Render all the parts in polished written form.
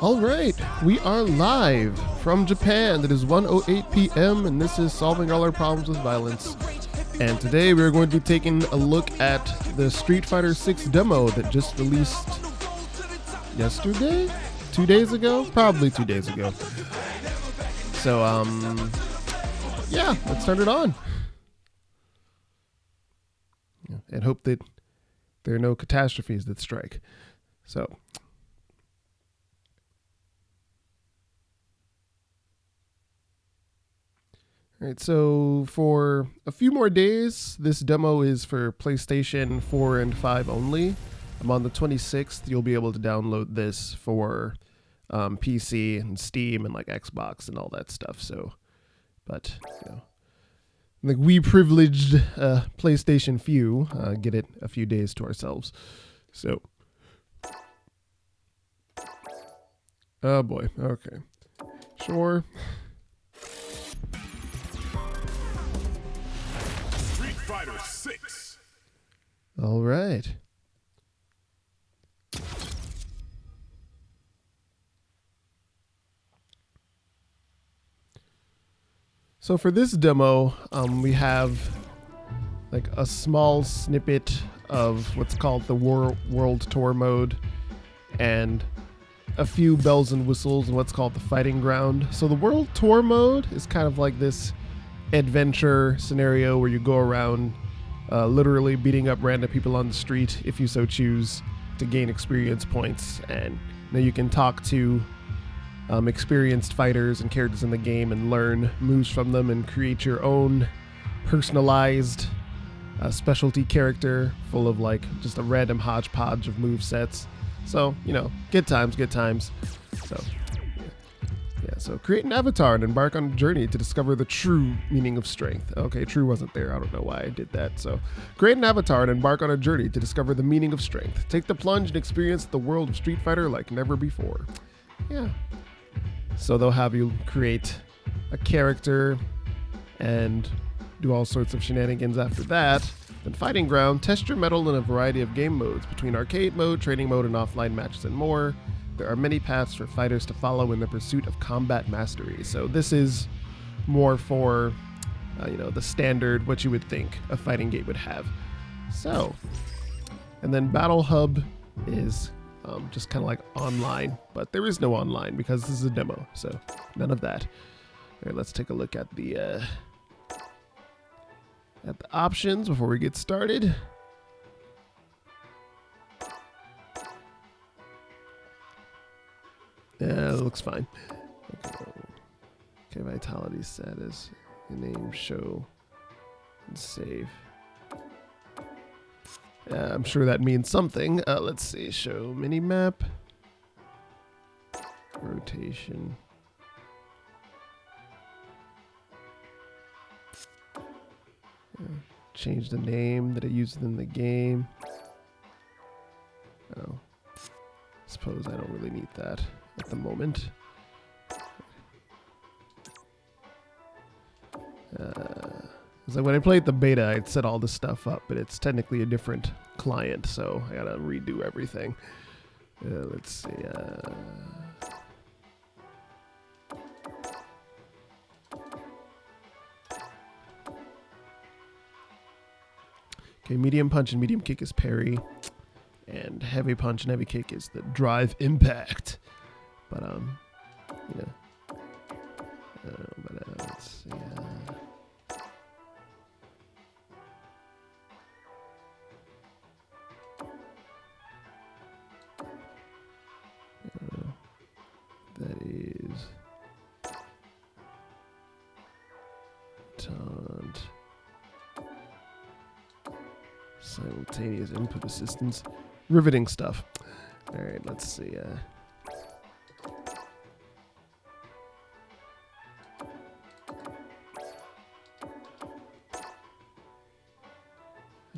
All right, we are live from Japan. It is 1:08 p.m. and this is Solving All Our Problems with Violence. And today we're going to be taking a look at the Street Fighter 6 demo that just released yesterday? 2 days ago? Probably 2 days ago. So, yeah, let's turn it on. And hope that there are no catastrophes that strike. So... All right, so for a few more days, this demo is for PlayStation 4 and 5 only. On the 26th, you'll be able to download this for PC and Steam and like Xbox and all that stuff. So, but you know, like we privileged PlayStation few get it a few days to ourselves. So, oh boy, okay, sure. Fighter 6. All right. So for this demo, we have like a small snippet of what's called the World Tour mode and a few bells and whistles in what's called the Fighting Ground. So the World Tour mode is kind of like this adventure scenario where you go around literally beating up random people on the street if you so choose to gain experience points, and you can talk to experienced fighters and characters in the game and learn moves from them and create your own personalized specialty character full of like just a random hodgepodge of move sets. So, you know, good times. So so create an avatar and embark on a journey to discover the true meaning of strength. Okay, true wasn't there. I don't know why I did that. So create an avatar and embark on a journey to discover the meaning of strength. Take the plunge and experience the world of Street Fighter like never before. Yeah. So they'll have you create a character and do all sorts of shenanigans after that. Then Fighting Ground, test your mettle in a variety of game modes between arcade mode, training mode, and offline matches and more. There are many paths for fighters to follow in the pursuit of combat mastery. So this is more for, the standard, what you would think a fighting game would have. So, and then Battle Hub is just kind of like online, but there is no online because this is a demo, so none of that. All right, let's take a look at the options before we get started. Yeah, it looks fine. Okay, vitality status, name, show, and save. I'm sure that means something. Let's see, show minimap, rotation. Change the name that it used in the game. Oh, suppose I don't really need that at the moment. It's like when I played the beta, I'd set all this stuff up, but it's technically a different client, so I gotta redo everything. Let's see. Okay, medium punch and medium kick is parry, and heavy punch and heavy kick is the drive impact. But let's see. That is taunt. Simultaneous input assistance. Riveting stuff. All right, let's see.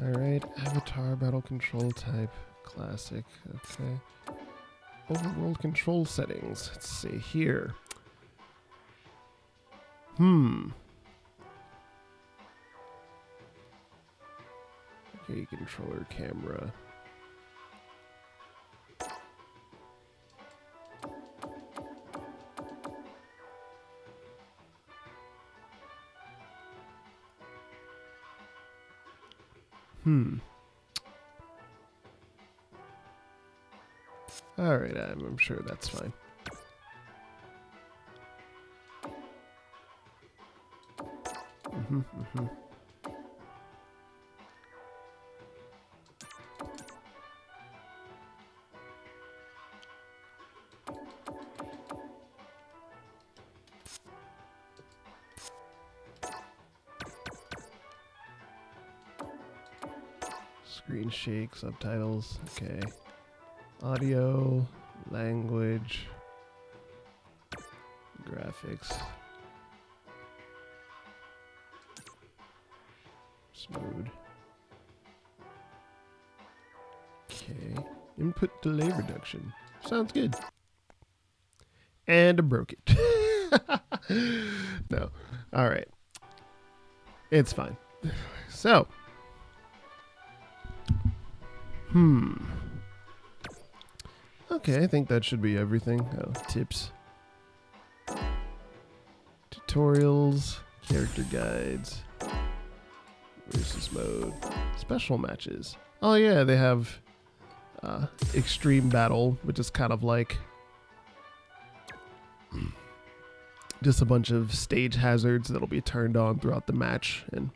All right, avatar battle control type classic. Okay. Overworld control settings. Let's see here. Okay, controller camera. All right, I'm sure that's fine. Screen shake, subtitles, okay. Audio, language, graphics. Smooth. Okay. Input delay reduction. Sounds good. And I broke it. No. All right. It's fine. So. Okay, I think that should be everything. Oh, tips. Tutorials. Character guides. Versus mode. Special matches. Oh yeah, they have extreme battle, which is kind of like just a bunch of stage hazards that'll be turned on throughout the match, and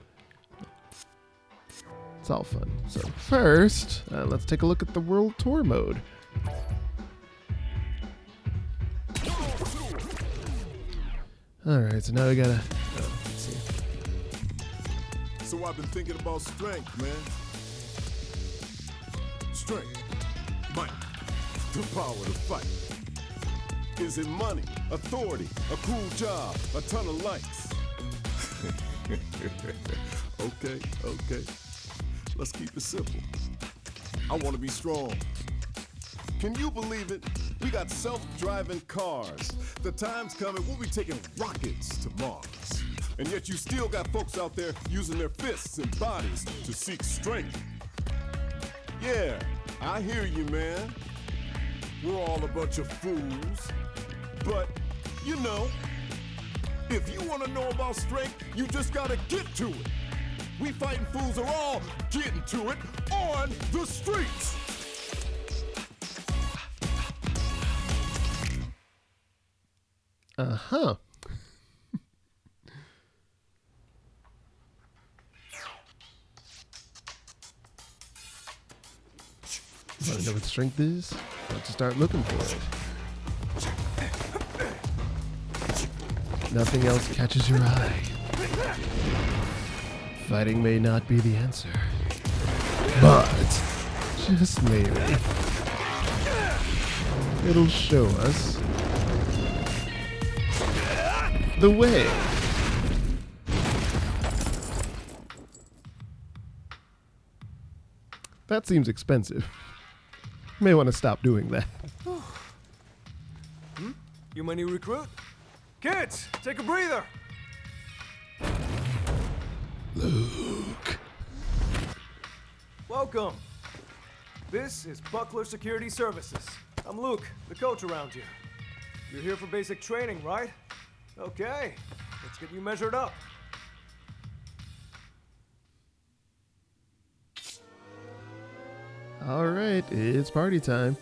it's all fun. So first, let's take a look at the World Tour mode. Alright, so now we gotta... let's see. So I've been thinking about strength, man. Strength, might, the power to fight. Is it money, authority, a cool job, a ton of likes? Okay. Let's keep it simple. I want to be strong. Can you believe it? We got self-driving cars. The time's coming, we'll be taking rockets to Mars. And yet you still got folks out there using their fists and bodies to seek strength. Yeah, I hear you, man. We're all a bunch of fools. But, you know, if you want to know about strength, you just gotta get to it. We fighting fools are all getting to it on the streets. Uh-huh. Want to know what strength is? Let's start looking for it. Nothing else catches your eye. Fighting may not be the answer, but just maybe it'll show us the way. That seems expensive. May want to stop doing that. You my new recruit? Kids, take a breather. Luke. Welcome. This is Buckler Security Services. I'm Luke, the coach around here. You're here for basic training, right? Okay, let's get you measured up. All right, it's party time.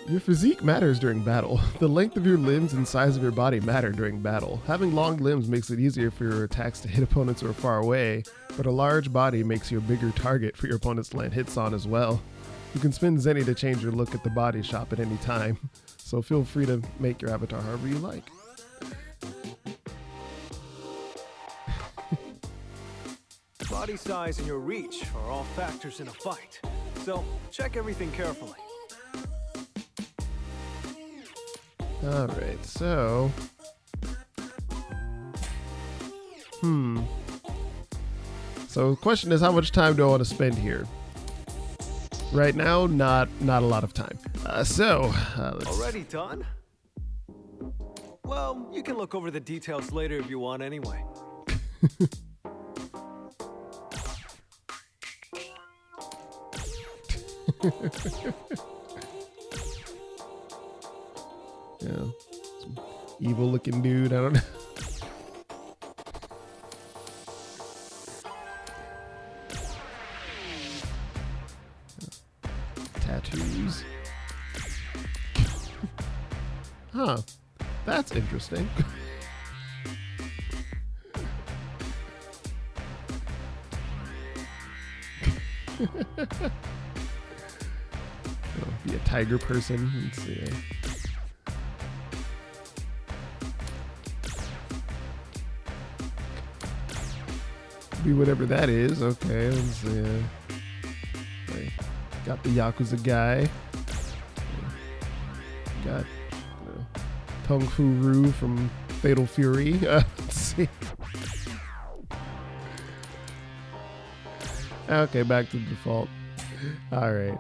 Your physique matters during battle. The length of your limbs and size of your body matter during battle. Having long limbs makes it easier for your attacks to hit opponents who are far away, but a large body makes you a bigger target for your opponents to land hits on as well. You can spend Zenny to change your look at the body shop at any time, so feel free to make your avatar however you like. Body size and your reach are all factors in a fight, so check everything carefully. Alright, so... So the question is, how much time do I want to spend here? Right now, not a lot of time. Let's... Already done? Well, you can look over the details later if you want anyway. Yeah, some evil looking dude, I don't know. Huh. That's interesting. Oh, be a tiger person. Let's see. Be whatever that is. Okay, let's see. Got the Yakuza guy. Got Kung Fu Roo from Fatal Fury. Let's see. Okay, back to default. All right.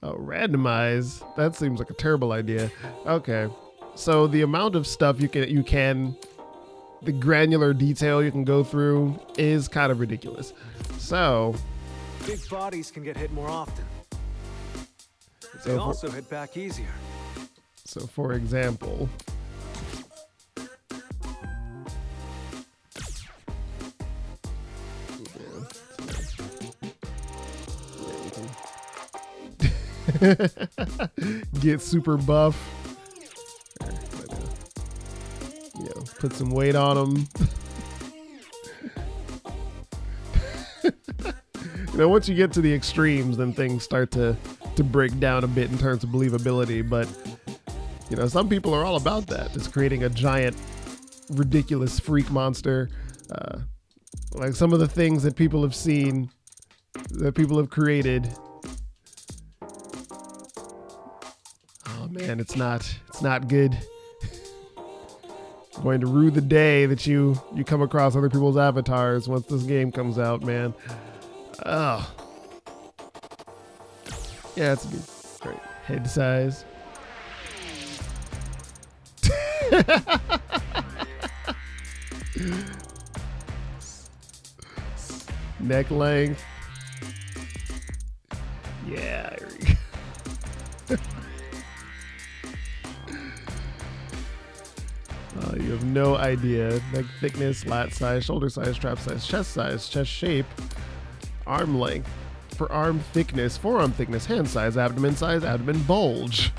Oh, randomize. That seems like a terrible idea. Okay, so the amount of stuff you can, the granular detail you can go through is kind of ridiculous. So, Big bodies can get hit more often. They also hit back easier. So, for example, get super buff. Put some weight on them. Once you get to the extremes, then things start to break down a bit in terms of believability. But some people are all about that, just creating a giant, ridiculous freak monster. Like some of the things that people have seen, that people have created. Oh man, it's not good. Going to rue the day that you come across other people's avatars once this game comes out, man. Oh. Yeah, that's good. Great. Head size. Neck length. Yeah, there we go. You have no idea. Neck thickness, lat size, shoulder size, strap size, chest shape, arm length, for arm thickness, forearm thickness, hand size, abdomen bulge.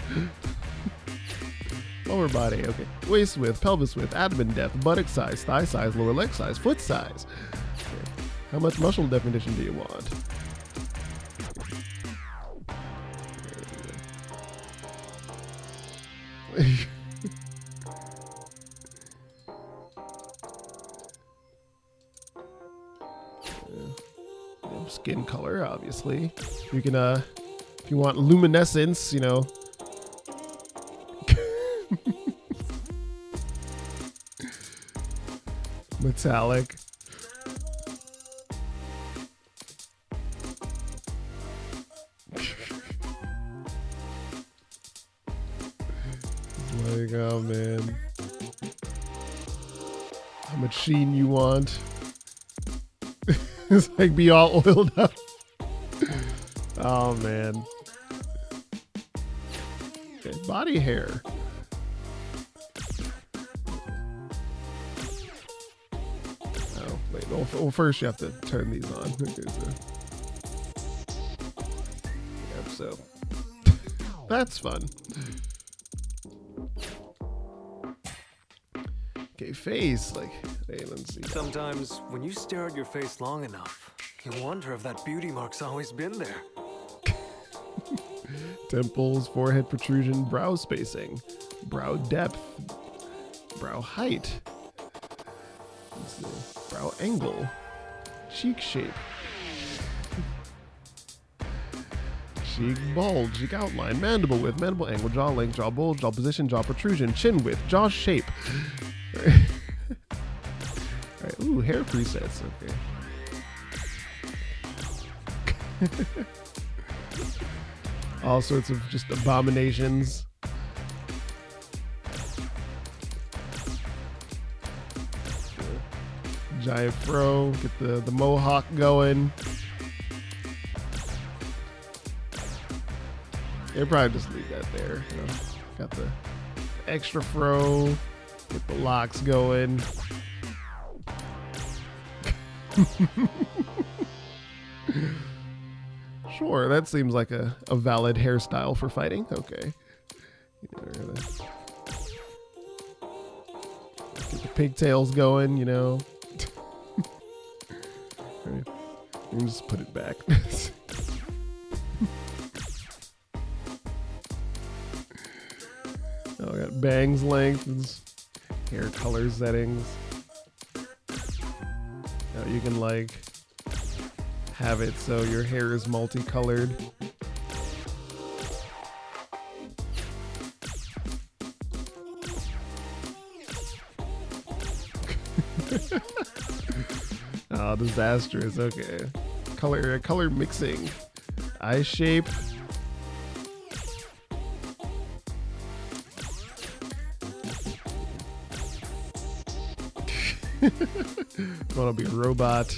Lower body, okay. Waist width, pelvis width, abdomen depth, buttock size, thigh size, lower leg size, foot size. Okay. How much muscle definition do you want? Skin color, obviously. You can, if you want luminescence, metallic. Like, oh man. How much sheen you want? It's like be all oiled up. Oh man. Okay, body hair. Oh wait. Well, first you have to turn these on. Okay, so that's fun. Okay, face. Like, hey, let's see. Sometimes when you stare at your face long enough, you wonder if that beauty mark's always been there. Temples, forehead protrusion, brow spacing, brow depth, brow height. Let's see. Brow angle, cheek shape, cheek bulge, cheek outline, mandible width, mandible angle, jaw length, jaw bulge, jaw position, jaw protrusion, chin width, jaw shape. All right. Ooh, hair presets. Okay. All sorts of just abominations. Giant fro. Get the mohawk going. They probably just leave that there. Got the extra fro. Get the locks going. Sure, that seems like a valid hairstyle for fighting. Okay. Get the pigtails going, you know. Right. Let me just put it back. Oh, I got bangs lengths, hair color settings. Now you can like have it so your hair is multicolored. Oh, disastrous. Okay. Color mixing. Eye shape. Want to be a robot.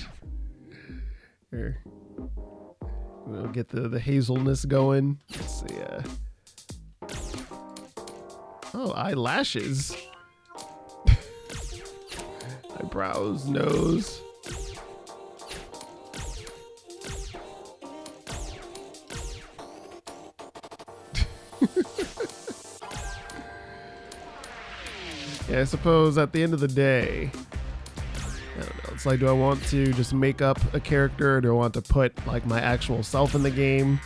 Here. We'll get the hazelness going. Let's see. Oh, eyelashes. Eyebrows, nose. Yeah, I suppose at the end of the day, I don't know. It's like, do I want to just make up a character, or do I want to put like my actual self in the game?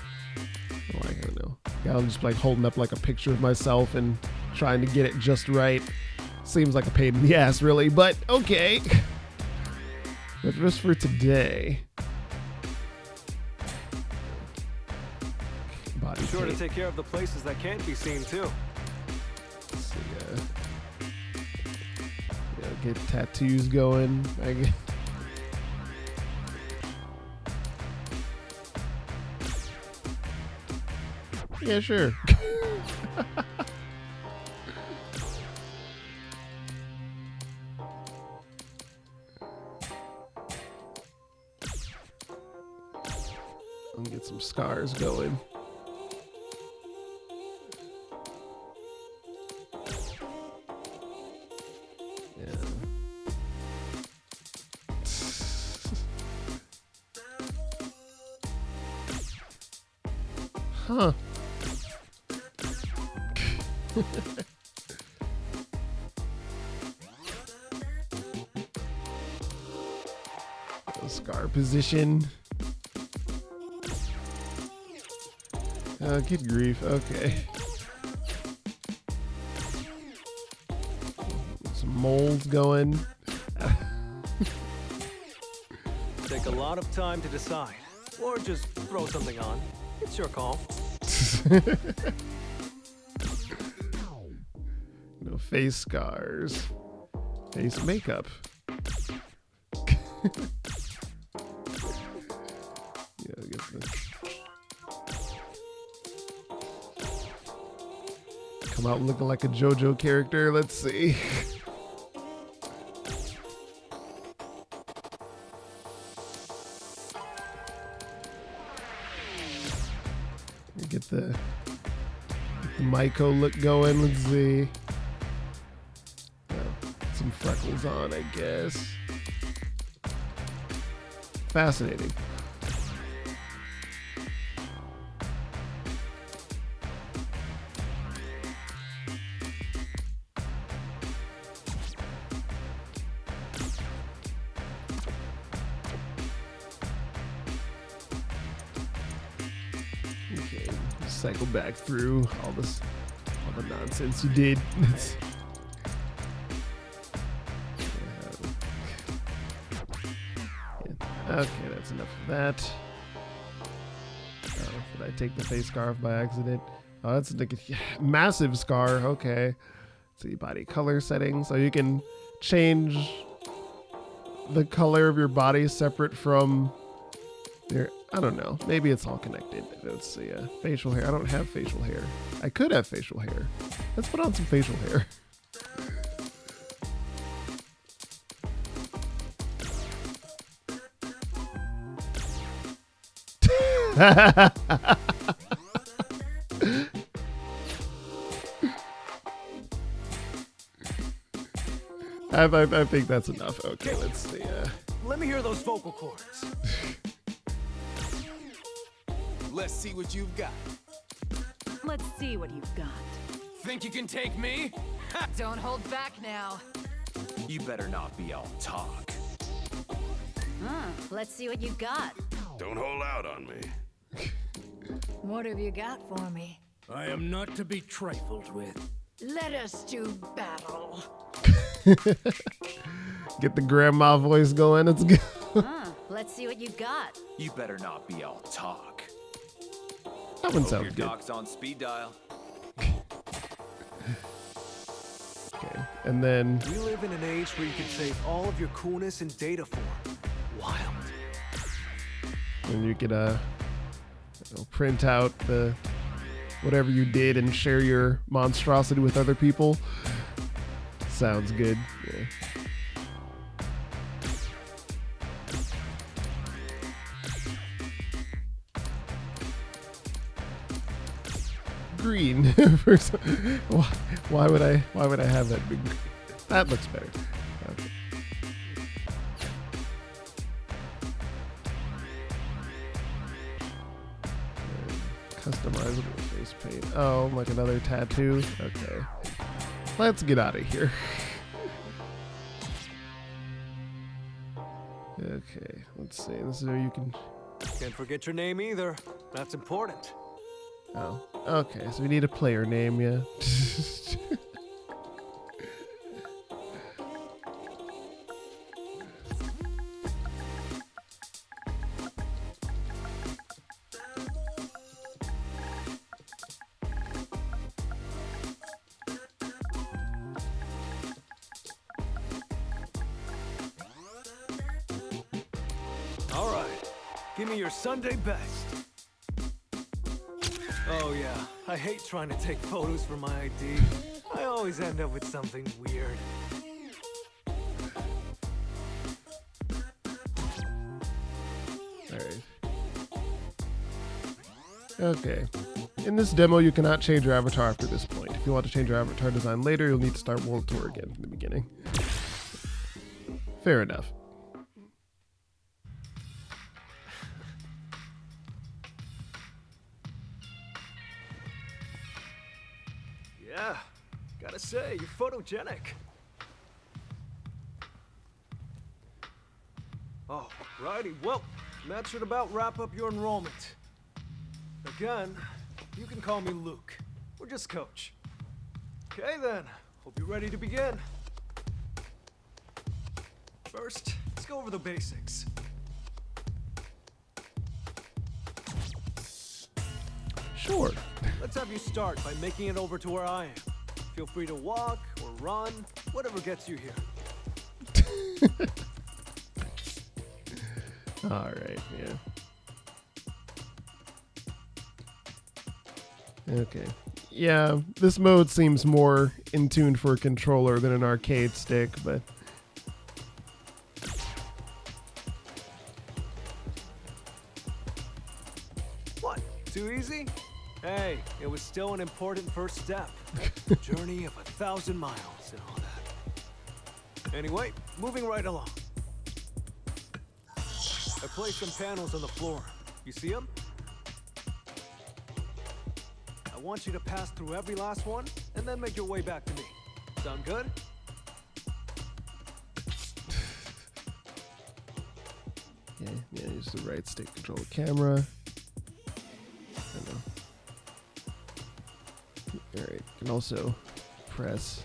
Like, I don't know. I'm just like holding up like a picture of myself and trying to get it just right. Seems like a pain in the ass, really, but okay. But just for today. Body Be sure tape. to take care of the places that can't be seen too. Let's see, get tattoos going. Yeah, sure. I'll get some scars going. Huh. Scar position. Good grief. Okay. Some molds going. Take a lot of time to decide, or just throw something on. It's your call. No face scars. Face makeup. Yeah, I guess come out looking like a JoJo character. Let's see. Get the Maiko look going. Let's see. Some freckles on, I guess. Fascinating. Okay, cycle back through all the nonsense you did. Okay, that's enough of that. Oh, did I take the face scarf by accident? Oh, that's like a massive scar. Okay. Let's see, body color settings. So you can change the color of your body separate from your, I don't know. Maybe it's all connected. Let's see, facial hair. I don't have facial hair. I could have facial hair. Let's put on some facial hair. I think that's enough. Okay, let's see. Let me hear those vocal cords. Let's see what you've got. Let's see what you've got. Think you can take me? Don't hold back now. You better not be all talk. Let's see what you got. Don't hold out on me. What have you got for me? I am not to be trifled with. Let us do battle. Get the grandma voice going. Let's go. Let's see what you got. You better not be all talk. That one Hope sounds your good. doc's on speed dial. Okay, and then We live in an age where you can save all of your coolness in data form. Wild. you could print out the whatever you did and share your monstrosity with other people. Sounds good. Yeah. Green. Why would I have that big? That looks better. Okay. Customizable face paint. Oh, like another tattoo. Okay. Let's get out of here. Okay, let's see. This is where you can. Can't forget your name either. That's important. Oh, okay. So we need a player name, yeah. All right. Give me your Sunday best. Oh yeah, I hate trying to take photos for my ID. I always end up with something weird. Alright. Okay. In this demo, you cannot change your avatar after this point. If you want to change your avatar design later, you'll need to start World Tour again from the beginning. Fair enough. Yeah, gotta say, you're photogenic. Oh, righty. Well, that should about wrap up your enrollment. Again, you can call me Luke, or just Coach. Okay then, hope you're ready to begin. First, let's go over the basics. Sure. Let's have you start by making it over to where I am. Feel free to walk or run, whatever gets you here. Alright, yeah. Okay. Yeah, this mode seems more in tune for a controller than an arcade stick, but... What? Too easy? Hey, it was still an important first step. Journey of 1,000 miles and all that. Anyway, moving right along. I placed some panels on the floor. You see them? I want you to pass through every last one and then make your way back to me. Sound good? Yeah, use the right stick to control the camera. Alright, you can also press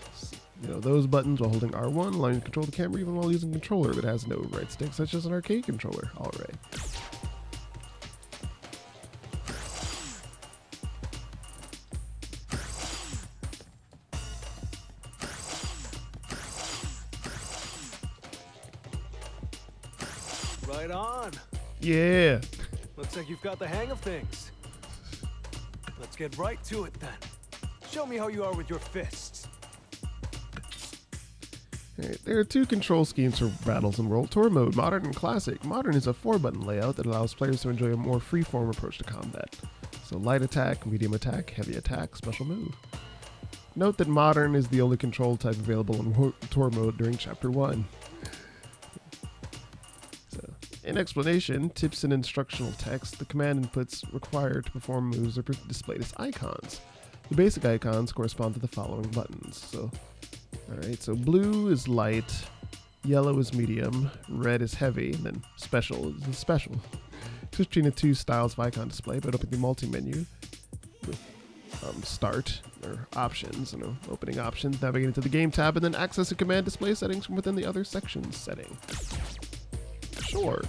those buttons while holding R1, allowing you to control the camera even while using a controller that has no right stick, such as an arcade controller. Alright. Right on. Yeah. Looks like you've got the hang of things. Let's get right to it then. Show me how you are with your fists. Alright, there are two control schemes for battles in World Tour mode, Modern and Classic. Modern is a 4-button layout that allows players to enjoy a more free-form approach to combat. So light attack, medium attack, heavy attack, special move. Note that Modern is the only control type available in Tour mode during Chapter 1. So, In explanation, tips and instructional text, the command inputs required to perform moves are displayed as icons. The basic icons correspond to the following buttons. So, alright, so blue is light, yellow is medium, red is heavy, and then special is special. Switch between the two styles of icon display, but open the multi-menu with start or options, opening options, navigate into the game tab, and then access the command display settings from within the other sections setting. Sure.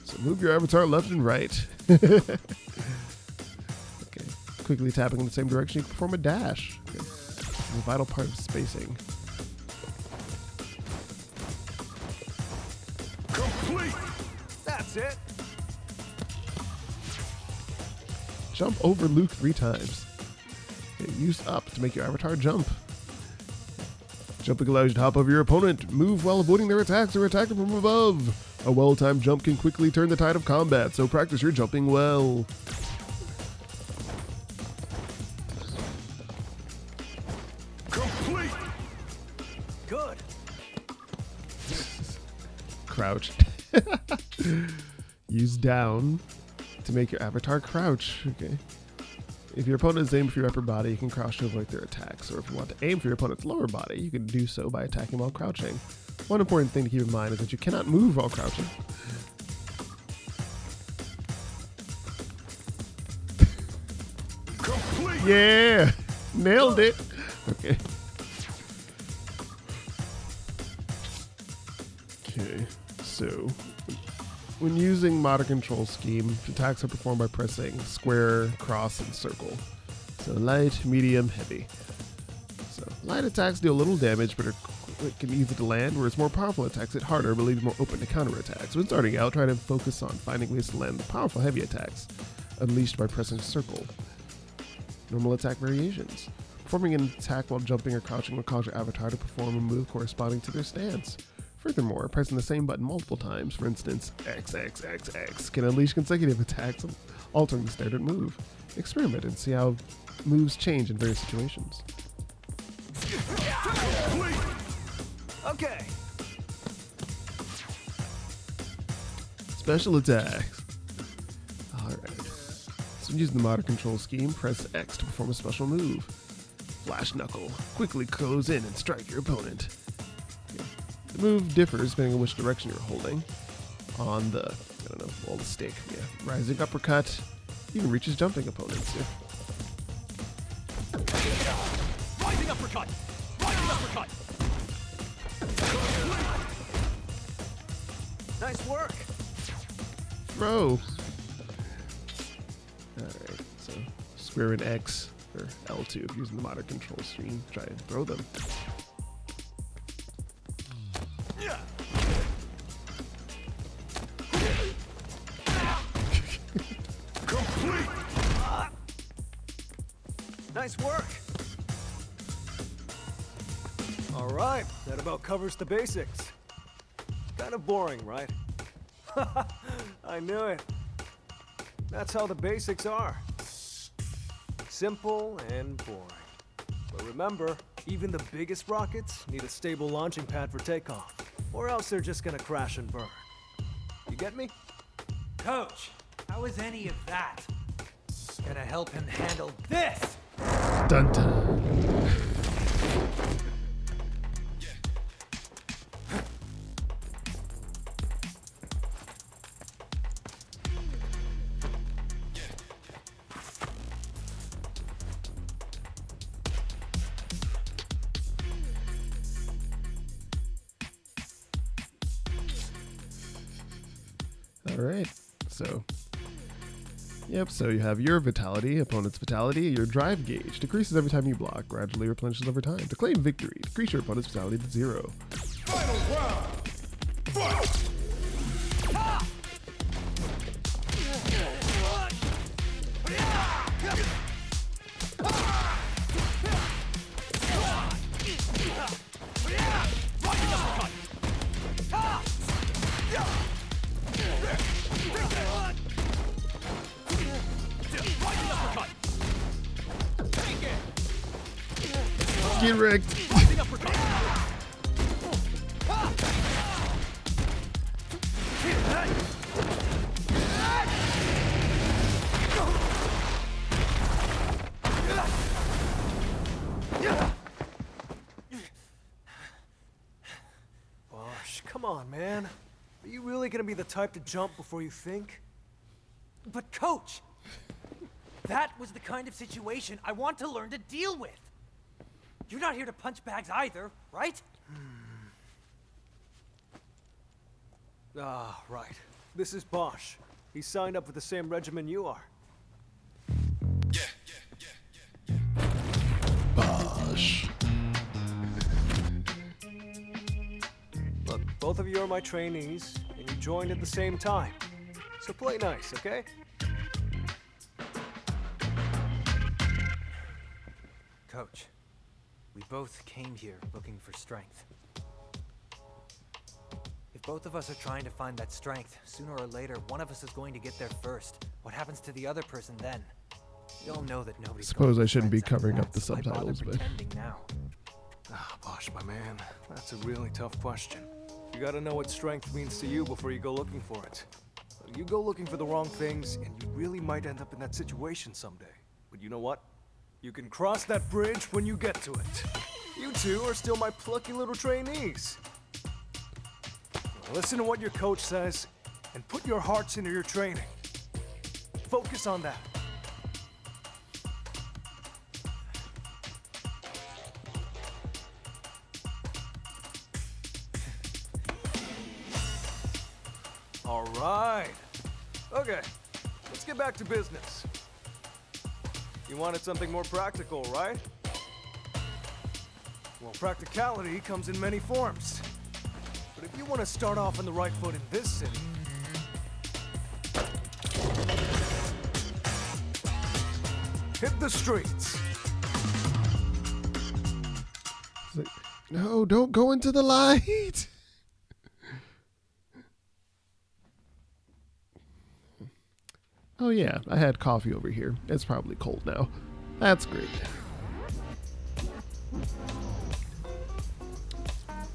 So move your avatar left and right. Okay. Quickly tapping in the same direction, you can perform a dash. Okay. It's a vital part of spacing. Complete. That's it. Jump over Luke 3 times. Okay, use up to make your avatar jump. Jumping allows you to hop over your opponent, move while avoiding their attacks, or attack them from above. A well-timed jump can quickly turn the tide of combat, so practice your jumping well. Complete. Good. Crouch. Use down to make your avatar crouch. Okay. If your opponent is aiming for your upper body, you can crouch to avoid their attacks. Or if you want to aim for your opponent's lower body, you can do so by attacking while crouching. One important thing to keep in mind is that you cannot move while crouching. Complete. Yeah! Nailed it! Okay. Okay, so when using modern control scheme, attacks are performed by pressing square, cross, and circle. So light, medium, heavy. So light attacks deal little damage, but are quick and easy to land, whereas more powerful attacks hit harder, but leave more open to counterattacks. When starting out, try to focus on finding ways to land the powerful heavy attacks, unleashed by pressing circle. Normal attack variations. Performing an attack while jumping or crouching will cause your avatar to perform a move corresponding to their stance. Furthermore, pressing the same button multiple times, for instance, XXXX, can unleash consecutive attacks, altering the standard move. Experiment and see how moves change in various situations. Okay. Special attacks. Alright. So using the modern control scheme, press X to perform a special move. Flash Knuckle. Quickly close in and strike your opponent. The move differs depending on which direction you're holding. On the, the stick. Yeah. Rising uppercut. Even reaches jumping opponents. Yeah. Rising uppercut! Rising uppercut! Nice work. Throw. Alright, so square and X, or L2 if using the modern control screen. Try and throw them. Nice work. All right, that about covers the basics. Kind of boring, right? I knew it. That's how the basics are. Simple and boring. But remember, even the biggest rockets need a stable launching pad for takeoff, or else they're just gonna crash and burn. You get me? Coach, how is any of that gonna help him handle this? Dun dun. Alright, so so you have your vitality, opponent's vitality, your drive gauge decreases every time you block, gradually replenishes over time. To claim victory, decrease your opponent's vitality to 0. Final round. Fight. Get wrecked. Rising uppercut. Bosch, come on, man. Are you really gonna be the type to jump before you think? But coach, that was the kind of situation I want to learn to deal with. You're not here to punch bags either, right? Ah, right. This is Bosch. He signed up with the same regiment you are. Bosh. Look, both of you are my trainees, and you joined at the same time. So play nice, okay? Coach, we both came here looking for strength. If both of us are trying to find that strength, sooner or later, one of us is going to get there first. What happens to the other person then? We all know that nobody's Suppose going I to shouldn't be friends after covering that, up the so why bother subtitles, but pretending now? Ah, Bosch, my man. That's a really tough question. You gotta know what strength means to you before you go looking for it. You go looking for the wrong things, and you really might end up in that situation someday. But you know what? You can cross that bridge when you get to it. You two are still my plucky little trainees. Listen to what your coach says, and put your hearts into your training. Focus on that. All right. Okay, let's get back to business. You wanted something more practical, right? Well, practicality comes in many forms. But if you want to start off on the right foot in this city, hit the streets. it's like, no, don't go into the light. Oh yeah, I had coffee over here. It's probably cold now. That's great.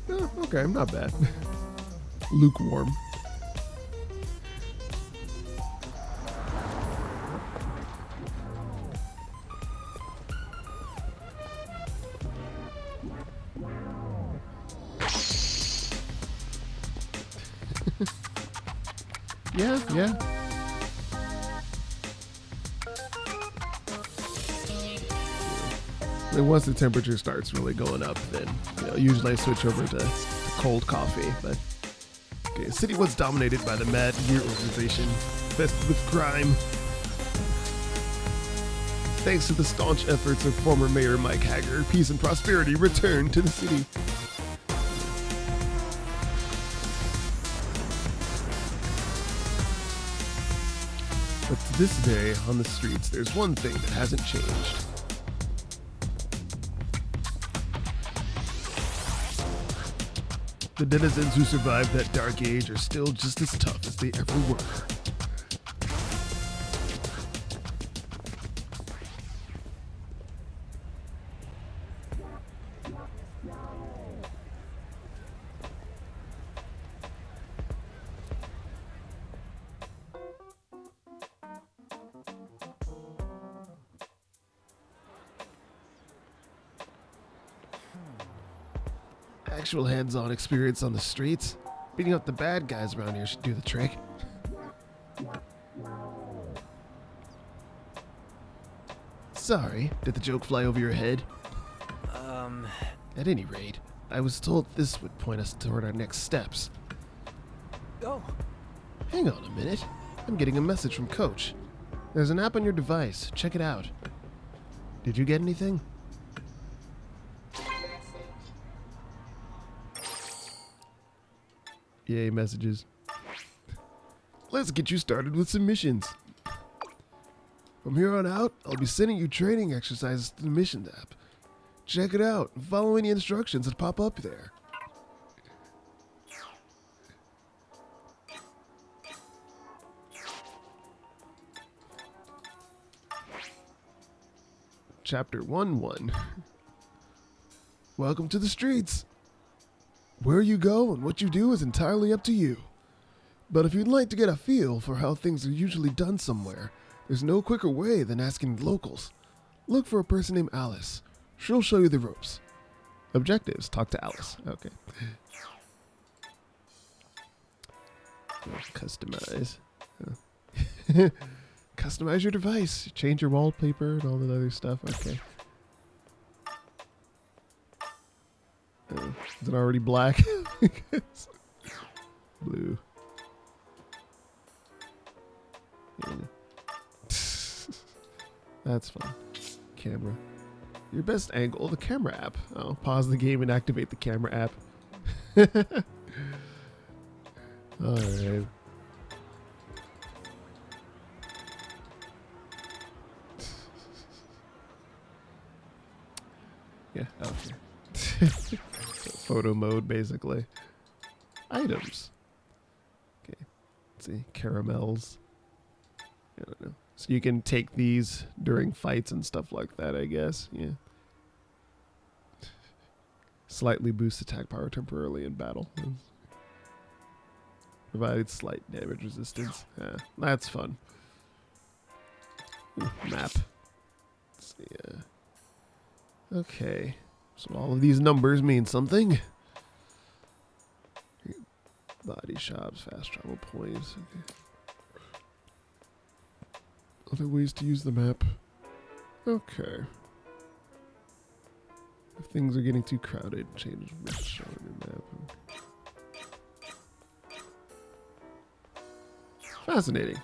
Oh, okay, not bad. Lukewarm. Yeah. And once the temperature starts really going up, then usually I switch over to cold coffee. But okay, the city was dominated by the Mad Year organization, infested with crime. Thanks to the staunch efforts of former Mayor Mike Hager, peace and prosperity returned to the city. But to this day, on the streets, there's one thing that hasn't changed. The denizens who survived that dark age are still just as tough as they ever were. Actual hands-on experience on the streets. Beating up the bad guys around here should do the trick. Sorry, did the joke fly over your head? At any rate, I was told this would point us toward our next steps. Oh, Hang on a minute. I'm getting a message from Coach. There's an app on your device. Check it out. Did you get anything? Yay, messages. Let's get you started with some missions. From here on out, I'll be sending you training exercises to the missions app. Check it out and follow any instructions that pop up there. Chapter 1-1. Welcome to the streets. Where you go and what you do is entirely up to you. But if you'd like to get a feel for how things are usually done somewhere, there's no quicker way than asking the locals. Look for a person named Alice. She'll show you the ropes. Objectives, talk to Alice. Okay. Customize. Customize your device. Change your wallpaper and all that other stuff. Okay. Is it already black? Blue. Yeah. That's fun. Camera. Your best angle, the camera app. Oh, pause the game and activate the camera app. Alright. Yeah, okay. Photo mode, basically. Items. Okay. Let's see. Caramels. I don't know. So you can take these during fights and stuff like that, I guess. Yeah. Slightly boost attack power temporarily in battle. Provided slight damage resistance. Yeah, that's fun. Ooh, map. Let's see. Okay. So all of these numbers mean something. Body shops, fast travel points. Okay. Other ways to use the map. Okay. If things are getting too crowded, change what's shown in the map. Fascinating.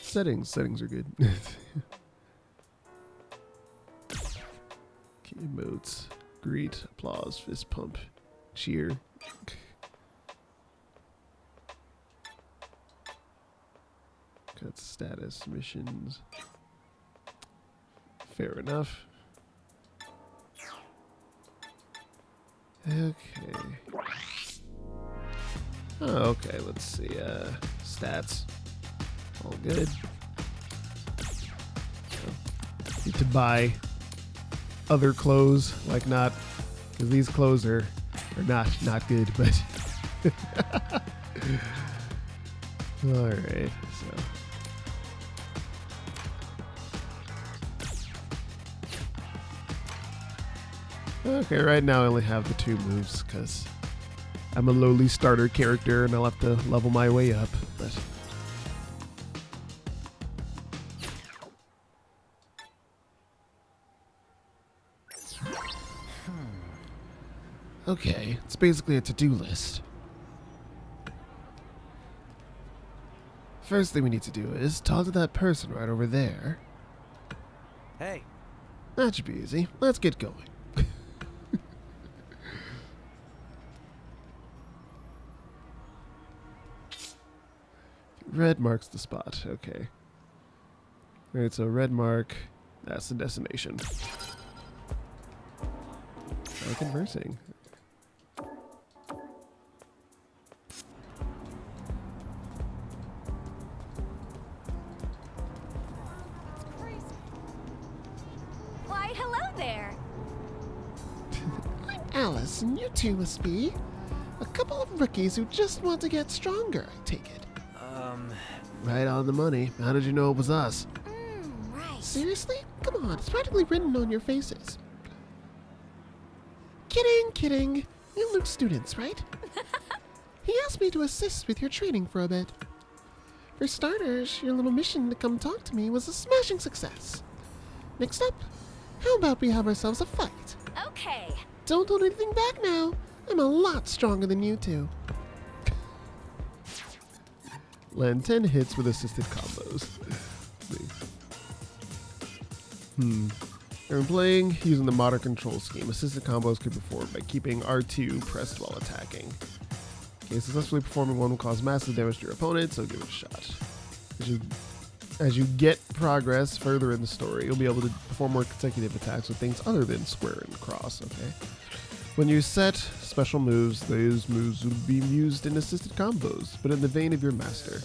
Settings are good. Okay, emotes. Greet, applause, fist pump, cheer. Got status, missions. Fair enough. Okay. Oh, okay, let's see. Stats. All good. Need to buy other clothes, like not, because these clothes are not good, but alright, so okay, right now I only have the 2 moves because I'm a lowly starter character and I'll have to level my way up, but okay, it's basically a to-do list. First thing we need to do is talk to that person right over there. Hey. That should be easy. Let's get going. Red marks the spot. Okay. Alright, so red mark. That's the destination. Try conversing. Why, hello there. I'm Alice, and you two must be a couple of rookies who just want to get stronger, I take it. Right on the money. How did you know it was us? Right. Seriously? Come on, it's practically written on your faces. Kidding. You're Luke's students, right? He asked me to assist with your training for a bit. For starters, your little mission to come talk to me was a smashing success. Next up, how about we have ourselves a fight? Okay. Don't hold anything back now. I'm a lot stronger than you two. Land 10 hits with assisted combos. When playing using the modern control scheme, assisted combos can be performed by keeping R2 pressed while attacking. Okay, successfully performing one will cause massive damage to your opponent, so give it a shot. As you get progress further in the story, you'll be able to perform more consecutive attacks with things other than square and cross, okay? When you set special moves, those moves will be used in assisted combos, but in the vein of your master.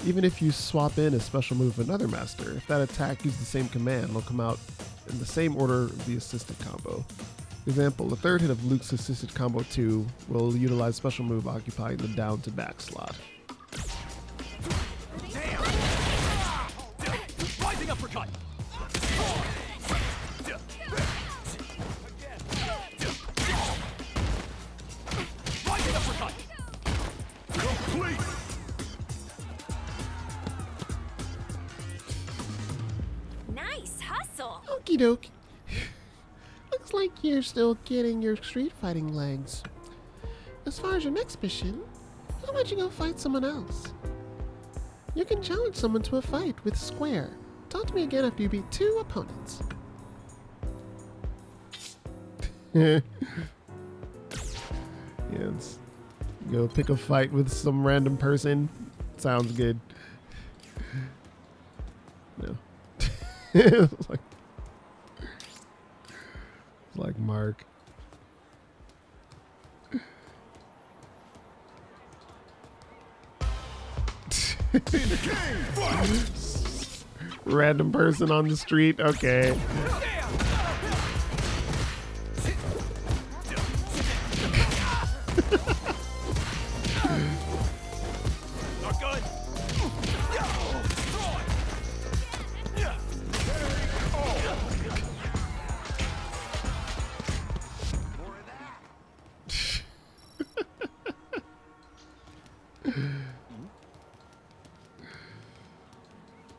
Even if you swap in a special move with another master, if that attack uses the same command, it'll come out in the same order of the assisted combo. For example, the third hit of Luke's assisted combo 2 will utilize special move occupying the down to back slot. Rising uppercut. Rising uppercut. Complete. Nice hustle. Okie doke. Looks like you're still getting your street fighting legs. As far as your next mission, how about you go fight someone else? You can challenge someone to a fight with Square. Talk to me again after you beat 2 opponents. Yes. Go pick a fight with some random person. Sounds good. No. It's like Mark. Random person on the street. Okay. Not good.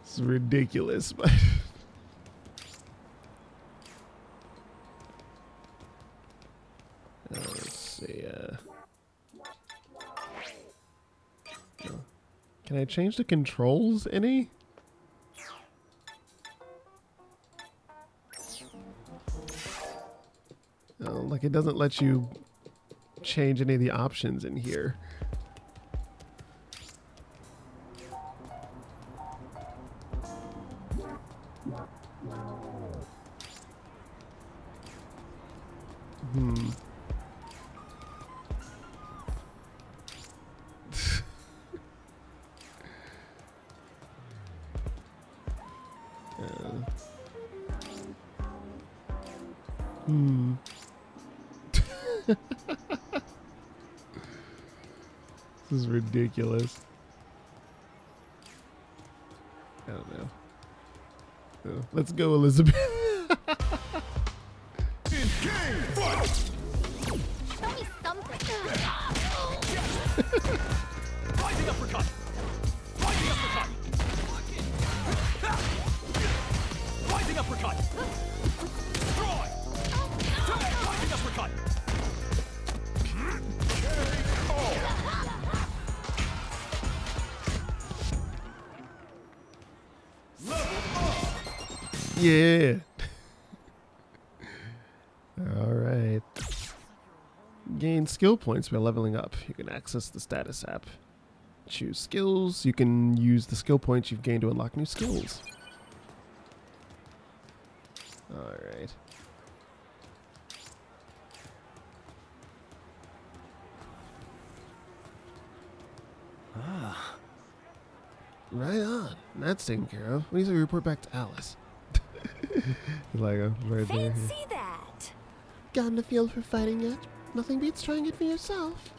It's ridiculous, but let's see. Can I change the controls any? Oh, like it doesn't let you change any of the options in here. This is ridiculous. I don't know. Oh, let's go, Elizabeth. Show me something. Rising uppercut. Rising uppercut. Rising uppercut. Destroy. Rising uppercut. Yeah. All right. Gain skill points by leveling up. You can access the status app. Choose skills. You can use the skill points you've gained to unlock new skills. All right. Right on. That's taken care of. We need to report back to Alice. Like, right there. Fancy that. Gotten a feel for fighting yet? Nothing beats trying it for yourself.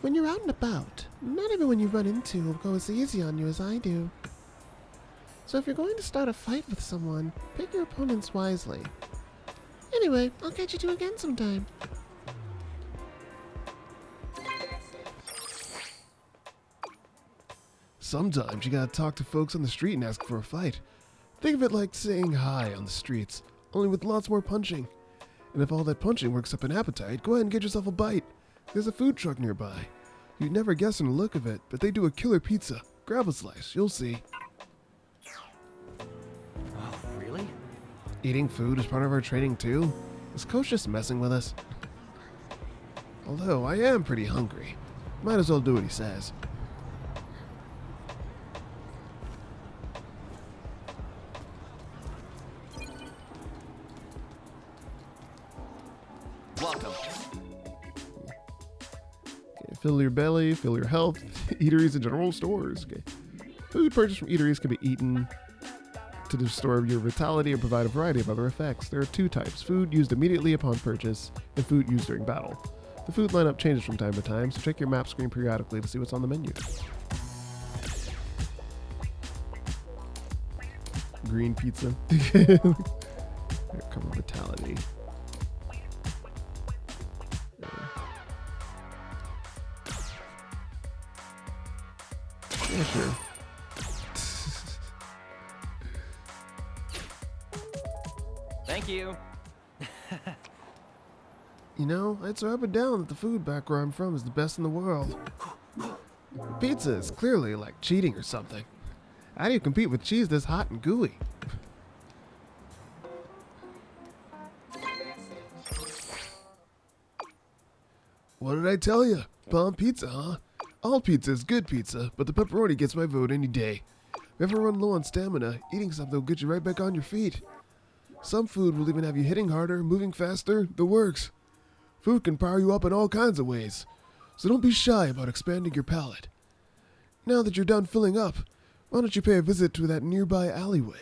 When you're out and about, not everyone you run into will go as easy on you as I do. So if you're going to start a fight with someone, pick your opponents wisely. Anyway, I'll catch you two again sometime. Sometimes you gotta talk to folks on the street and ask for a fight. Think of it like saying hi on the streets, only with lots more punching. And if all that punching works up an appetite, go ahead and get yourself a bite. There's a food truck nearby. You'd never guess on the look of it, but they do a killer pizza. Grab a slice, you'll see. Oh, really? Eating food is part of our training too? Is Coach just messing with us? Although I am pretty hungry. Might as well do what he says. Welcome. Okay, fill your belly, fill your health, eateries and general stores. Okay. Food purchased from eateries can be eaten to restore your vitality and provide a variety of other effects. There are two types: food used immediately upon purchase and food used during battle. The food lineup changes from time to time, so check your map screen periodically to see what's on the menu. Green pizza. Cover vitality. Yeah, sure. Thank you. You know, I'd swear up and down that the food back where I'm from is the best in the world. Pizza is clearly like cheating or something. How do you compete with cheese this hot and gooey? What did I tell you? Bomb pizza, huh? All pizza is good pizza, but the pepperoni gets my vote any day. If you ever run low on stamina, eating something will get you right back on your feet. Some food will even have you hitting harder, moving faster, the works. Food can power you up in all kinds of ways, so don't be shy about expanding your palate. Now that you're done filling up, why don't you pay a visit to that nearby alleyway?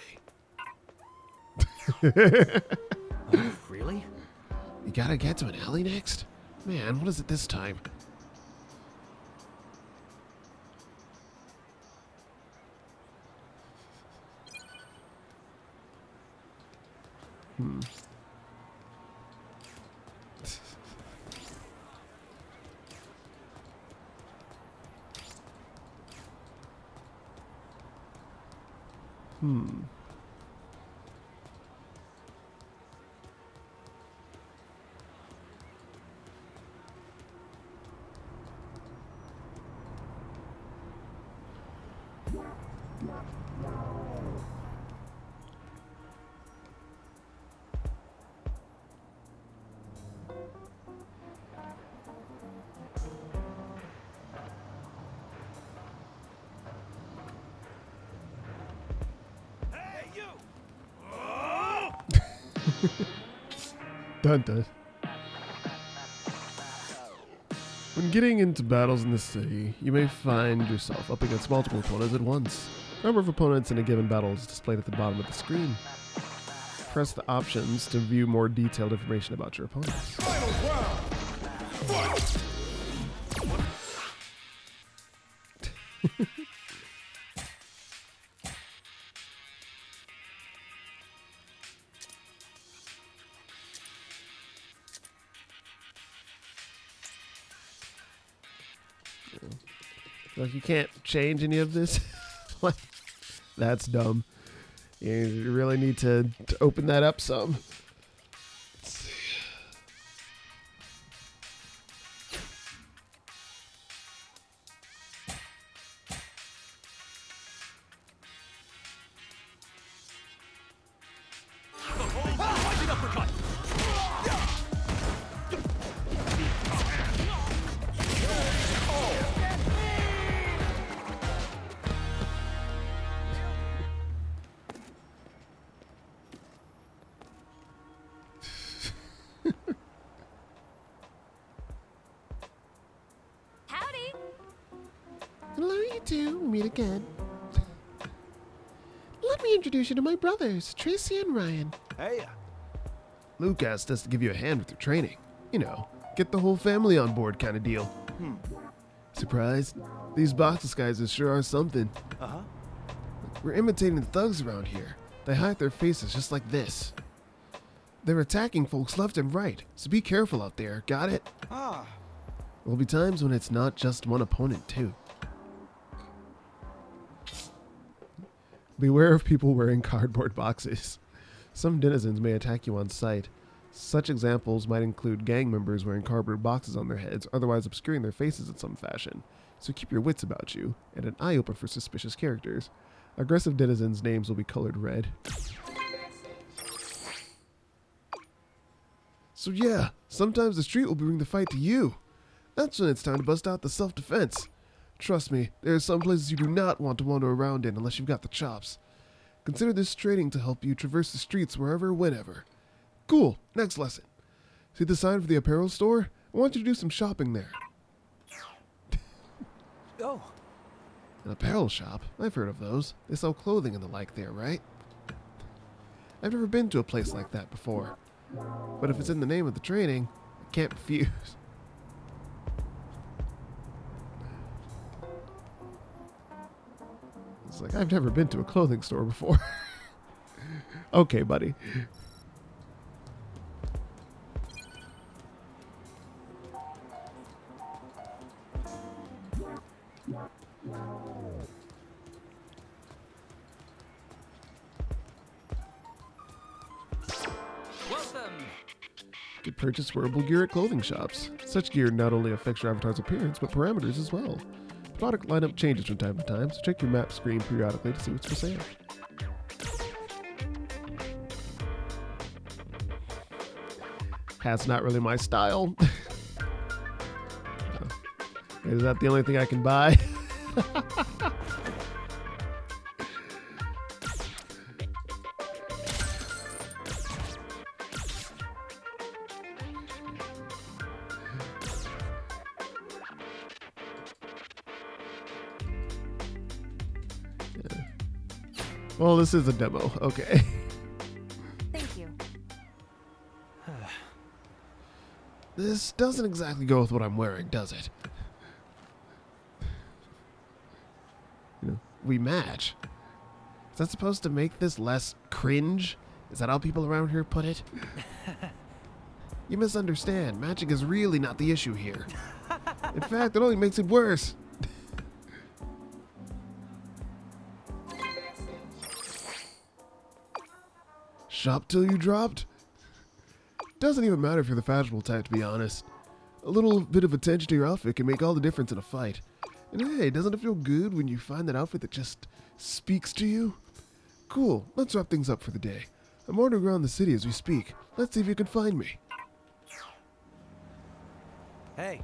Really? You gotta get to an alley next? Man, what is it this time? Hey, you! Dun dun. When getting into battles in the city, you may find yourself up against multiple opponents at once. The number of opponents in a given battle is displayed at the bottom of the screen. Press the options to view more detailed information about your opponents. Like, you can't change any of this? Like, that's dumb. You really need to open that up some. Let's see. Rising uppercut! Howdy. Hello, you two. We meet again. Let me introduce you to my brothers, Tracy and Ryan. Hey, Luke asked us to give you a hand with your training. You know, get the whole family on board kind of deal. Surprised? These box disguises sure are something. uh-huh. We're imitating thugs around here. They hide their faces just like this. They're attacking folks left and right, so be careful out there, got it? Ah, There'll be times when it's not just one opponent, too. Beware of people wearing cardboard boxes. Some denizens may attack you on sight. Such examples might include gang members wearing cardboard boxes on their heads, otherwise obscuring their faces in some fashion. So keep your wits about you, and an eye open for suspicious characters. Aggressive denizens' names will be colored red. So yeah, sometimes the street will bring the fight to you. That's when it's time to bust out the self-defense. Trust me, there are some places you do not want to wander around in unless you've got the chops. Consider this training to help you traverse the streets wherever, whenever. Cool, next lesson. See the sign for the apparel store? I want you to do some shopping there. oh, An apparel shop? I've heard of those. They sell clothing and the like there, right? I've never been to a place like that before. But if it's in the name of the training, I can't refuse. It's like, I've never been to a clothing store before. Okay, buddy. Welcome. You can purchase wearable gear at clothing shops. Such gear not only affects your avatar's appearance, but parameters as well. Product lineup changes from time to time, so check your map screen periodically to see what's for sale. Hat's not really my style. Is that the only thing I can buy? Well, this is a demo. Okay. Thank you. This doesn't exactly go with what I'm wearing, does it? You know, we match. Is that supposed to make this less cringe? Is that how people around here put it? You misunderstand. Matching is really not the issue here. In fact, it only makes it worse. Shop till you dropped? Doesn't even matter if you're the fashionable type, to be honest. A little bit of attention to your outfit can make all the difference in a fight. And hey, doesn't it feel good when you find that outfit that just speaks to you? Cool, let's wrap things up for the day. I'm wandering around the city as we speak. Let's see if you can find me. Hey,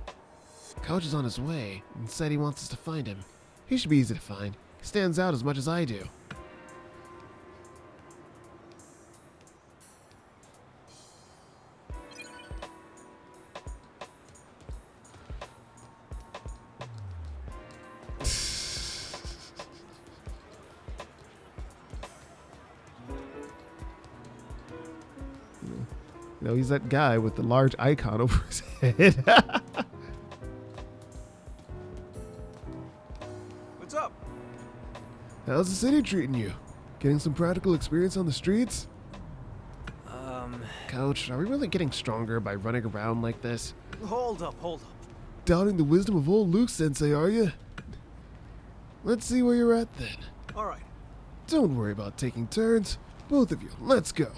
Couch is on his way and said he wants us to find him. He should be easy to find. He stands out as much as I do. You know, he's that guy with the large icon over his head. What's up? How's the city treating you? Getting some practical experience on the streets? Coach, are we really getting stronger by running around like this? Hold up. Doubting the wisdom of old Luke Sensei, are you? Let's see where you're at then. All right. Don't worry about taking turns. Both of you, let's go.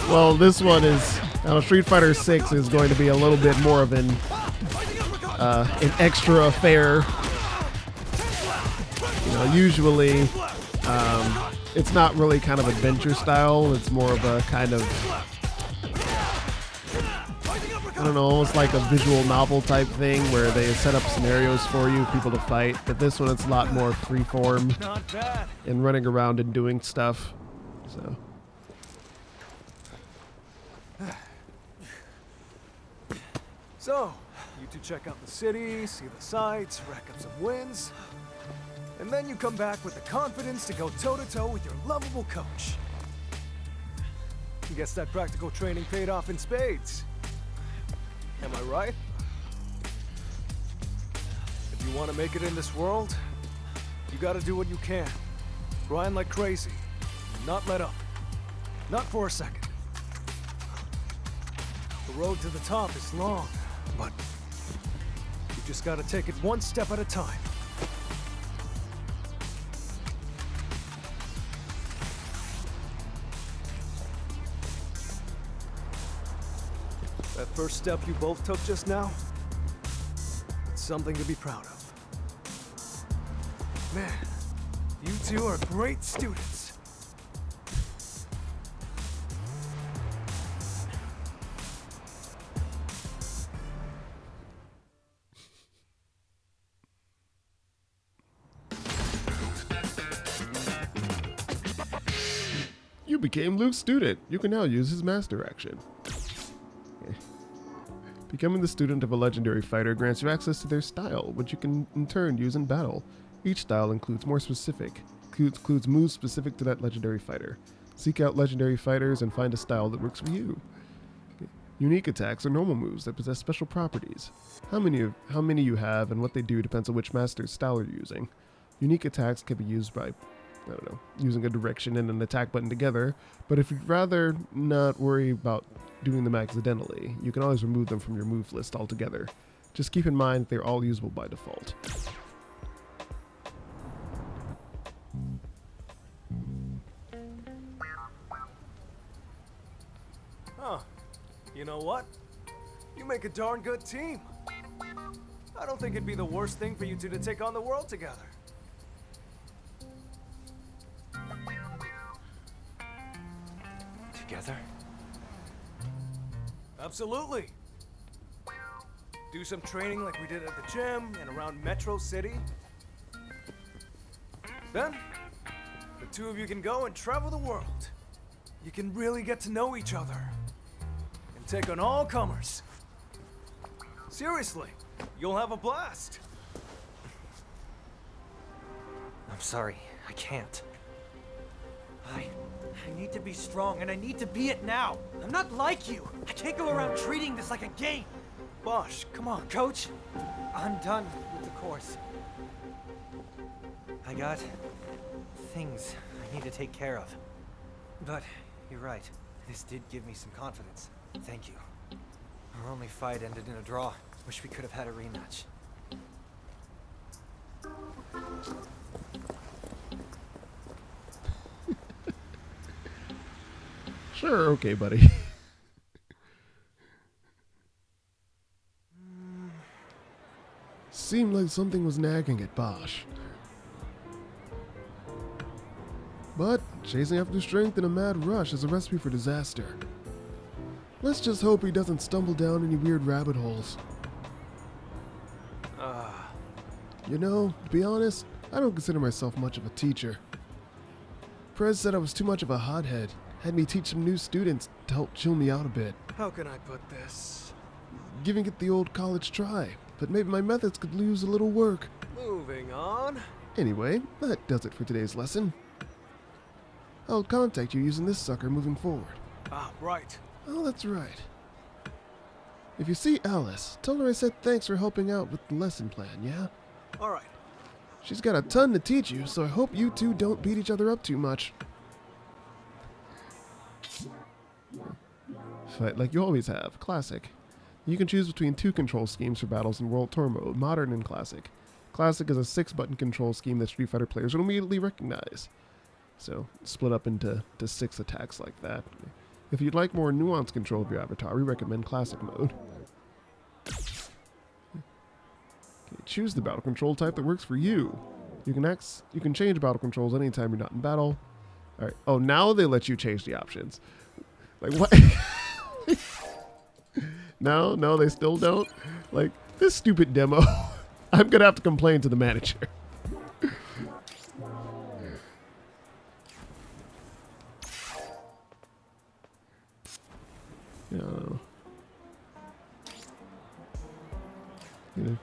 Well, this one is Street Fighter 6 is going to be a little bit more of an extra affair. You know, usually it's not really kind of adventure style. It's more of a kind of, I don't know, almost like a visual novel type thing where they set up scenarios for you, people to fight. But this one, it's a lot more freeform Not bad. and running around and doing stuff. So. So, you two check out the city, see the sights, rack up some wins, and then you come back with the confidence to go toe-to-toe with your lovable coach. Guess that practical training paid off in spades. Am I right? If you want to make it in this world, you gotta do what you can. Grind like crazy, and not let up. Not for a second. The road to the top is long, but you just gotta take it one step at a time. That first step you both took just now, it's something to be proud of. Man, you two are great students. became Luke's student. You can now use his master action. Okay. Becoming the student of a legendary fighter grants you access to their style, which you can in turn use in battle. Each style includes moves specific to that legendary fighter. Seek out legendary fighters and find a style that works for you. Okay. Unique attacks are normal moves that possess special properties. How many you have and what they do depends on which master's style you're using. Unique attacks can be used by, using a direction and an attack button together, but if you'd rather not worry about doing them accidentally, you can always remove them from your move list altogether. Just keep in mind that they're all usable by default. Huh. You know what? You make a darn good team. I don't think it'd be the worst thing for you two to take on the world together. Together? Absolutely. Do some training like we did at the gym and around Metro City. Then, the two of you can go and travel the world. You can really get to know each other. And take on all comers. Seriously, you'll have a blast. I'm sorry, I can't. I need to be strong, and I need to be it now. I'm not like you. I can't go around treating this like a game. Bosch, come on. Coach, I'm done with the course. I got things I need to take care of. But you're right. This did give me some confidence. Thank you. Our only fight ended in a draw. Wish we could have had a rematch. Sure, okay, buddy. Seemed like something was nagging at Bosch. But chasing after strength in a mad rush is a recipe for disaster. Let's just hope he doesn't stumble down any weird rabbit holes. You know, to be honest, I don't consider myself much of a teacher. Prez said I was too much of a hothead, had me teach some new students to help chill me out a bit. How can I put this? Giving it the old college try, but maybe my methods could use a little work. Moving on. Anyway, that does it for today's lesson. I'll contact you using this sucker moving forward. Ah, right. Oh, that's right. If you see Alice, tell her I said thanks for helping out with the lesson plan, yeah? All right. She's got a ton to teach you, so I hope you two don't beat each other up too much. Fight like you always have. Classic. You can choose between two control schemes for battles in World Tour mode, Modern and Classic. Classic is a 6-button control scheme that Street Fighter players will immediately recognize. So, split up into 6 attacks like that. If you'd like more nuanced control of your avatar, we recommend Classic mode. Okay, choose the battle control type that works for you. You can change battle controls anytime you're not in battle. Alright. Oh, now they let you change the options. Like, what? No, they still don't? Like, this stupid demo. I'm gonna have to complain to the manager.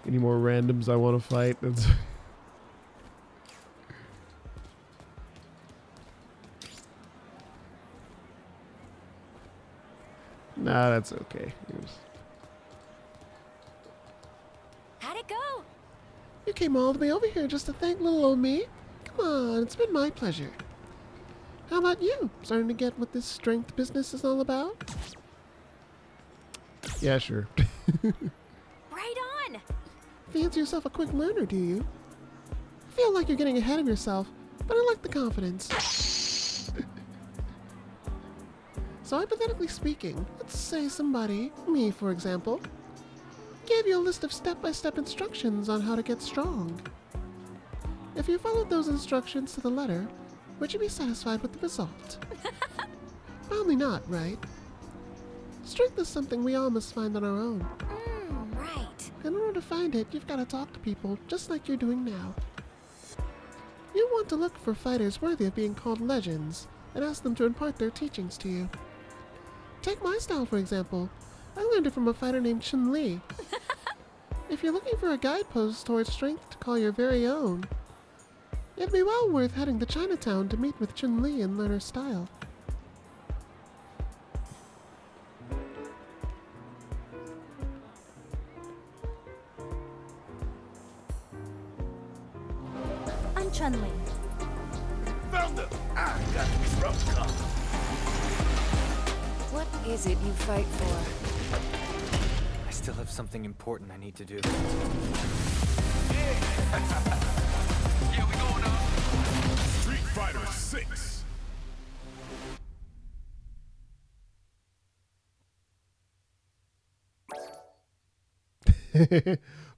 Any more randoms I want to fight? That's nah, that's okay. How'd it go? You came all the way over here just to thank little old me? Come on, it's been my pleasure. How about you? Starting to get what this strength business is all about? Yeah, sure. Right on! Fancy yourself a quick learner, do you? I feel like you're getting ahead of yourself, but I like the confidence. So hypothetically speaking, let's say somebody, me for example, gave you a list of step-by-step instructions on how to get strong. If you followed those instructions to the letter, would you be satisfied with the result? Probably not, right? Strength is something we all must find on our own. Right. And in order to find it, you've got to talk to people, just like you're doing now. You want to look for fighters worthy of being called legends, and ask them to impart their teachings to you. Take my style, for example. I learned it from a fighter named Chun-Li. If you're looking for a guidepost towards strength to call your very own, it'd be well worth heading to Chinatown to meet with Chun-Li and learn her style. I'm Chun-Li. Found them! I got to disrupt the car. What is it you fight for? I still have something important I need to do. Yeah, we going up. Street Fighter 6.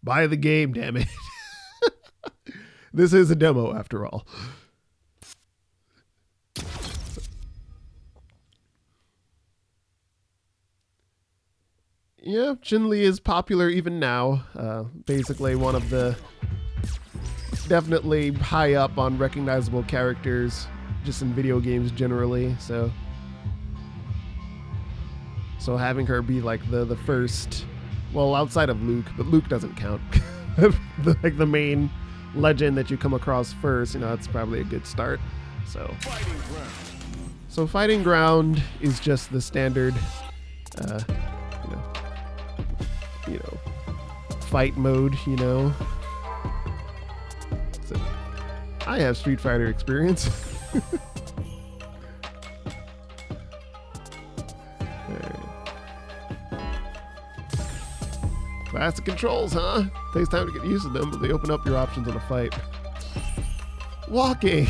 Buy the game, damn it. This is a demo after all. Yeah, Chun-Li is popular even now. Basically one of the definitely high up on recognizable characters just in video games generally, so having her be like the first, well, outside of Luke, but Luke doesn't count. Like the main legend that you come across first, you know, it's probably a good start. So Fighting Ground is just the standard you know, fight mode, you know. So I have Street Fighter experience. Classic controls, huh? Takes time to get used to them, but they open up your options in a fight. Walking!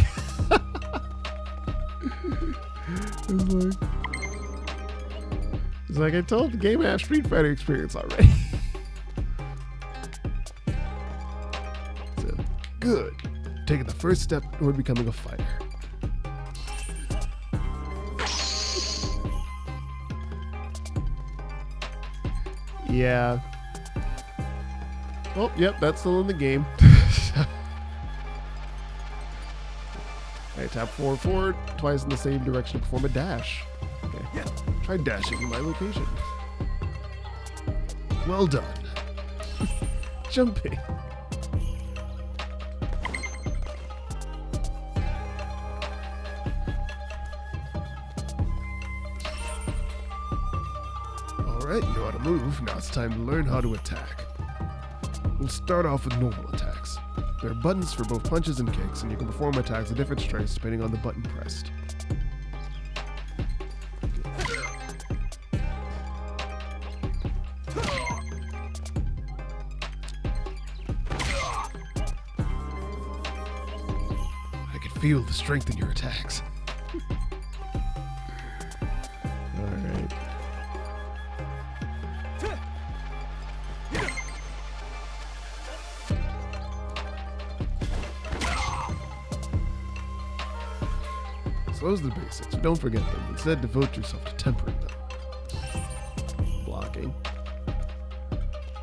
It's like I told the game I have Street Fighter experience already. So, good. Taking the first step toward becoming a fighter. Yeah. Oh, yep, that's still in the game. Alright, tap forward twice in the same direction to perform a dash. Okay. Yeah. Try dashing in my location. Well done. Jumping. Alright, you know how to move. Now it's time to learn how to attack. We'll start off with normal attacks. There are buttons for both punches and kicks, and you can perform attacks at different strengths depending on the button pressed. I can feel the strength in your attacks. Alright. So those are the basics. Don't forget them. Instead, devote yourself to tempering them. Blocking.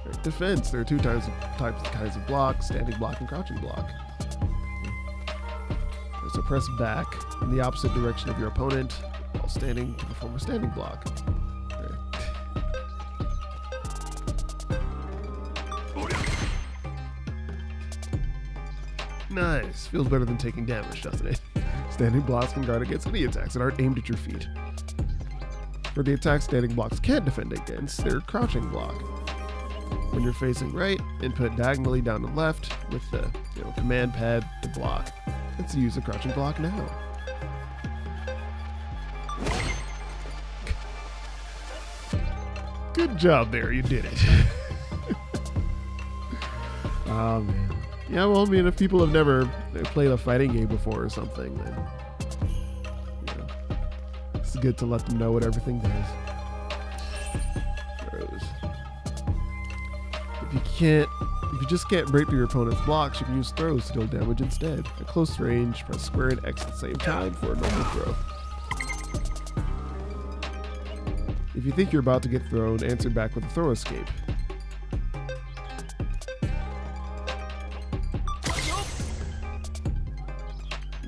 Right, defense. There are two kinds of block: standing block and crouching block. So press back in the opposite direction of your opponent while standing to perform a standing block. Nice. Feels better than taking damage, doesn't it? Standing blocks can guard against any attacks that aren't aimed at your feet. For the attacks standing blocks can't defend against, they're crouching block. When you're facing right, input diagonally down to left with the command pad to block. Let's use a crouching block now. Good job there, you did it. Oh man. Yeah, well, I mean, if people have never played a fighting game before or something, then it's good to let them know what everything does. Throws. If you just can't break through your opponent's blocks, you can use throws to deal damage instead. At close range, press square and X at the same time for a normal throw. If you think you're about to get thrown, answer back with a throw escape.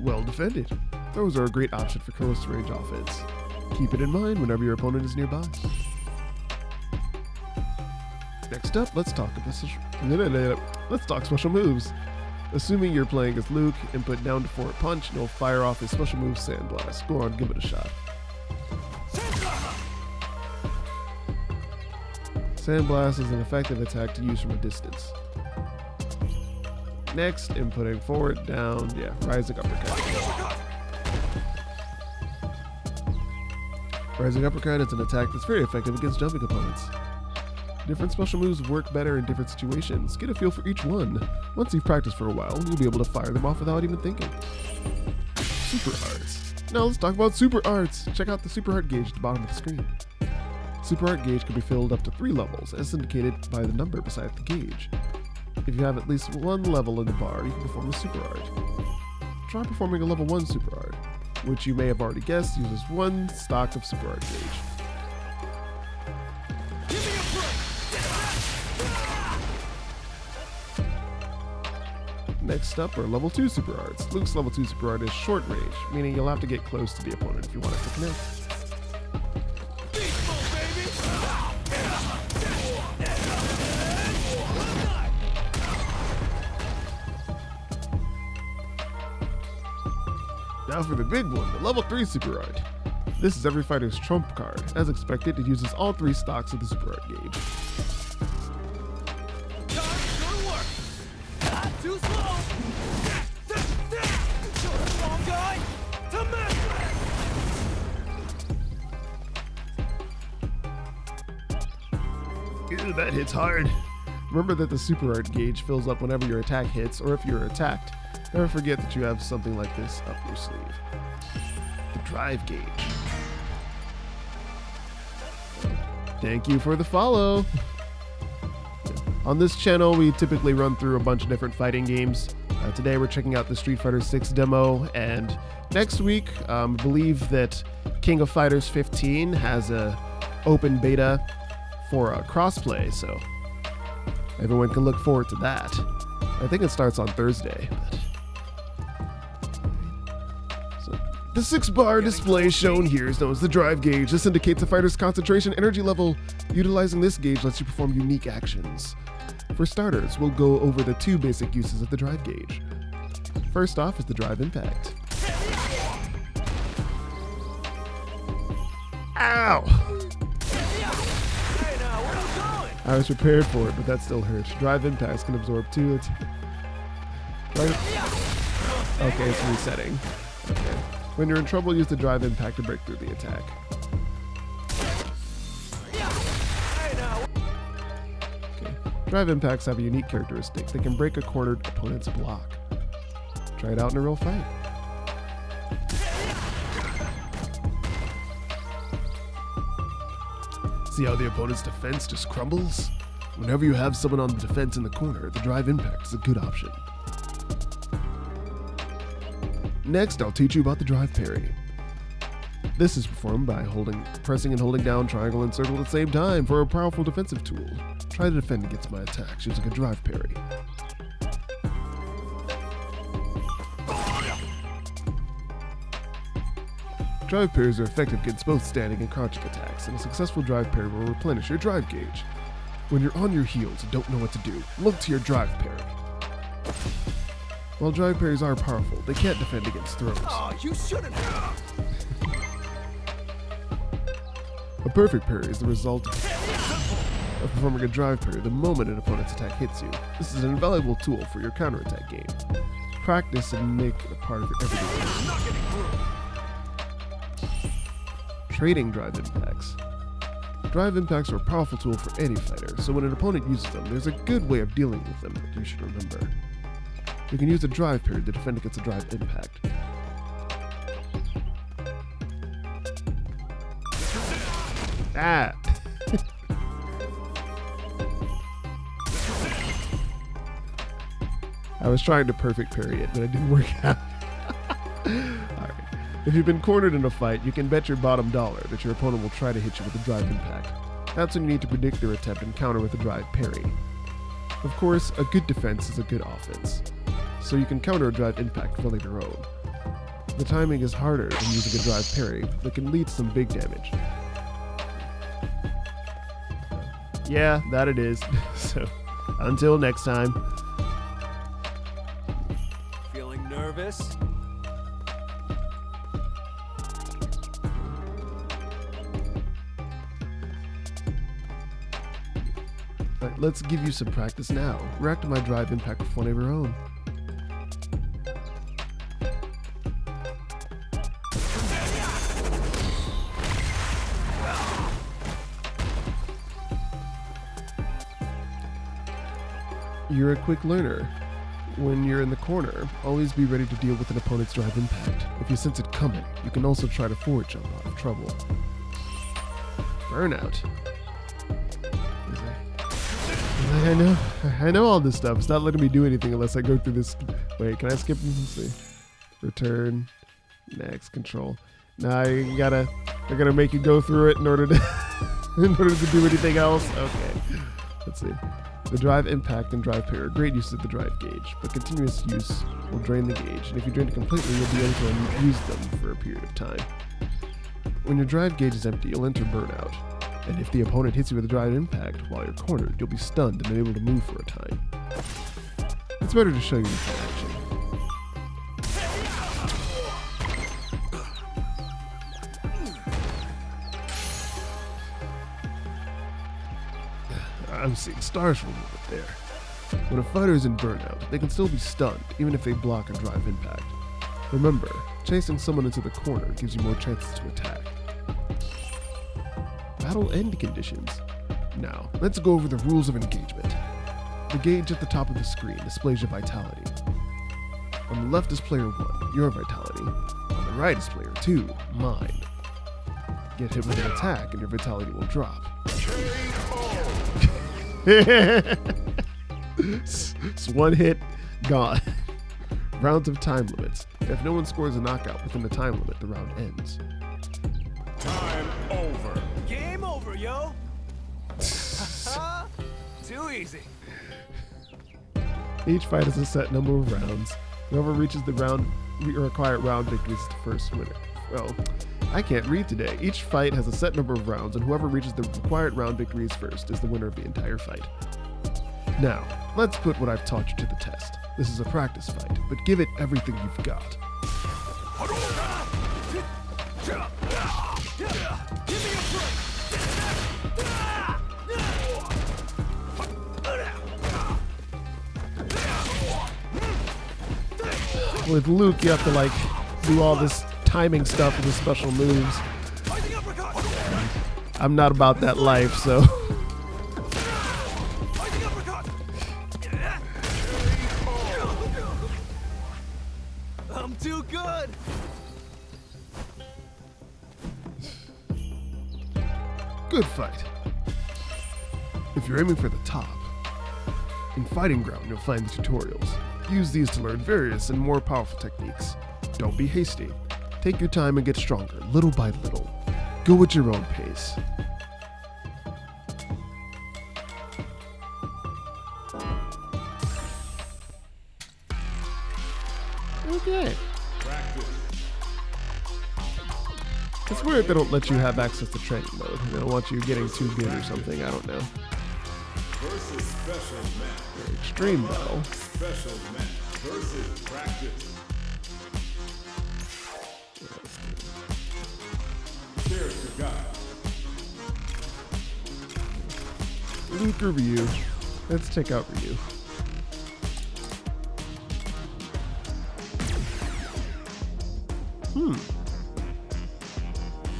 Well defended. Those are a great option for close range offense. Keep it in mind whenever your opponent is nearby. Next up, let's talk special moves. Assuming you're playing as Luke, input down to forward punch, and he'll fire off his special move Sandblast. Go on, give it a shot. Sandblast is an effective attack to use from a distance. Next, inputting forward, down, rising uppercut. Rising uppercut is an attack that's very effective against jumping opponents. Different special moves work better in different situations. Get a feel for each one. Once you've practiced for a while, you'll be able to fire them off without even thinking. Super Arts. Now let's talk about Super Arts. Check out the Super Art gauge at the bottom of the screen. Super Art gauge can be filled up to 3 levels, as indicated by the number beside the gauge. If you have at least 1 level in the bar, you can perform a Super Art. Try performing a level 1 Super Art, which you may have already guessed uses 1 stock of Super Art gauge. Next up are level 2 Super Arts. Luke's level 2 Super Art is short range, meaning you'll have to get close to the opponent if you want it to connect. Now for the big one, the level 3 Super Art. This is every fighter's trump card. As expected, it uses all 3 stocks of the Super Art gauge. Too slow! Wrong guy! To mess! Ew, that hits hard. Remember that the Super Art gauge fills up whenever your attack hits or if you're attacked. Never forget that you have something like this up your sleeve. The Drive Gauge. Thank you for the follow. On this channel, we typically run through a bunch of different fighting games. Today, we're checking out the Street Fighter 6 demo, and next week, I believe that King of Fighters 15 has a open beta for crossplay, so everyone can look forward to that. I think it starts on Thursday. So, the 6-bar display shown here is known as the Drive Gauge. This indicates a fighter's concentration energy level. Utilizing this gauge lets you perform unique actions. For starters, we'll go over the 2 basic uses of the Drive Gauge. First off is the Drive Impact. Ow! Hey now, where are you going? I was prepared for it, but that still hurts. Drive Impacts can absorb 2 Okay, it's resetting. Okay. When you're in trouble, use the Drive Impact to break through the attack. Drive Impacts have a unique characteristic. They can break a cornered opponent's block. Try it out in a real fight. See how the opponent's defense just crumbles? Whenever you have someone on the defense in the corner, the Drive Impact is a good option. Next, I'll teach you about the Drive Parry. This is performed by pressing and holding down triangle and circle at the same time for a powerful defensive tool. Try to defend against my attacks using a Drive Parry. Drive parries are effective against both standing and crouching attacks, and a successful Drive Parry will replenish your Drive Gauge. When you're on your heels and don't know what to do, look to your Drive Parry. While Drive Parries are powerful, they can't defend against throws. Oh, you shouldn't have. A perfect parry is the result of performing a Drive Parry the moment an opponent's attack hits you. This is an invaluable tool for your counterattack game. Practice and make it a part of your everyday life. Trading Drive Impacts. Drive Impacts are a powerful tool for any fighter, so when an opponent uses them, there's a good way of dealing with them that you should remember. You can use a Drive Parry to defend against a Drive Impact. Ah! I was trying to perfect parry it, but it didn't work out. Alright. If you've been cornered in a fight, you can bet your bottom dollar that your opponent will try to hit you with a Drive Impact. That's when you need to predict their attempt and counter with a Drive Parry. Of course, a good defense is a good offense, so you can counter a Drive Impact with only your own. The timing is harder than using a drive parry, but can lead to some big damage. Yeah, that it is. So, until next time. Feeling nervous? Alright, let's give you some practice now. React to my drive impact with one of your own. You're a quick learner. When you're in the corner, always be ready to deal with an opponent's drive impact. If you sense it coming, you can also try to forward jump out of trouble. Burnout. I know all this stuff. It's not letting me do anything unless I go through this. Wait, can I skip this? Let's see. Return. Next. Control. Now I gotta make you go through it in order to do anything else. Okay. Let's see. The drive impact and drive pair are great uses of the drive gauge, but continuous use will drain the gauge, and if you drain it completely, you'll be able to use them for a period of time. When your drive gauge is empty, you'll enter burnout, and if the opponent hits you with a drive impact while you're cornered, you'll be stunned and unable to move for a time. It's better to show you this in action. I'm seeing stars from over there. When a fighter is in burnout, they can still be stunned, even if they block a drive impact. Remember, chasing someone into the corner gives you more chances to attack. Battle end conditions. Now, let's go over the rules of engagement. The gauge at the top of the screen displays your vitality. On the left is player 1, your vitality. On the right is player 2, mine. Get hit with an attack and your vitality will drop. It's one hit, gone. Rounds of time limits. If no one scores a knockout within the time limit, the round ends. Time over. Game over, yo! Too easy. Each fight has a set number of rounds. Whoever reaches the required round victory is the first winner. Well, I can't read today. Each fight has a set number of rounds, and whoever reaches the required round victories first is the winner of the entire fight. Now, let's put what I've taught you to the test. This is a practice fight, but give it everything you've got. With Luke, you have to do all this timing stuff with the special moves. I'm not about that life, so. I'm too good. Good fight. If you're aiming for the top, in Fighting Ground you'll find the tutorials. Use these to learn various and more powerful techniques. Don't be hasty. Take your time and get stronger, little by little. Go at your own pace. Okay. It's weird they don't let you have access to training mode. They don't want you getting too good or something, I don't know. Versus special match. Very extreme battle. Special match versus practice. Character guide. Luke or Ryu. Let's check out Ryu.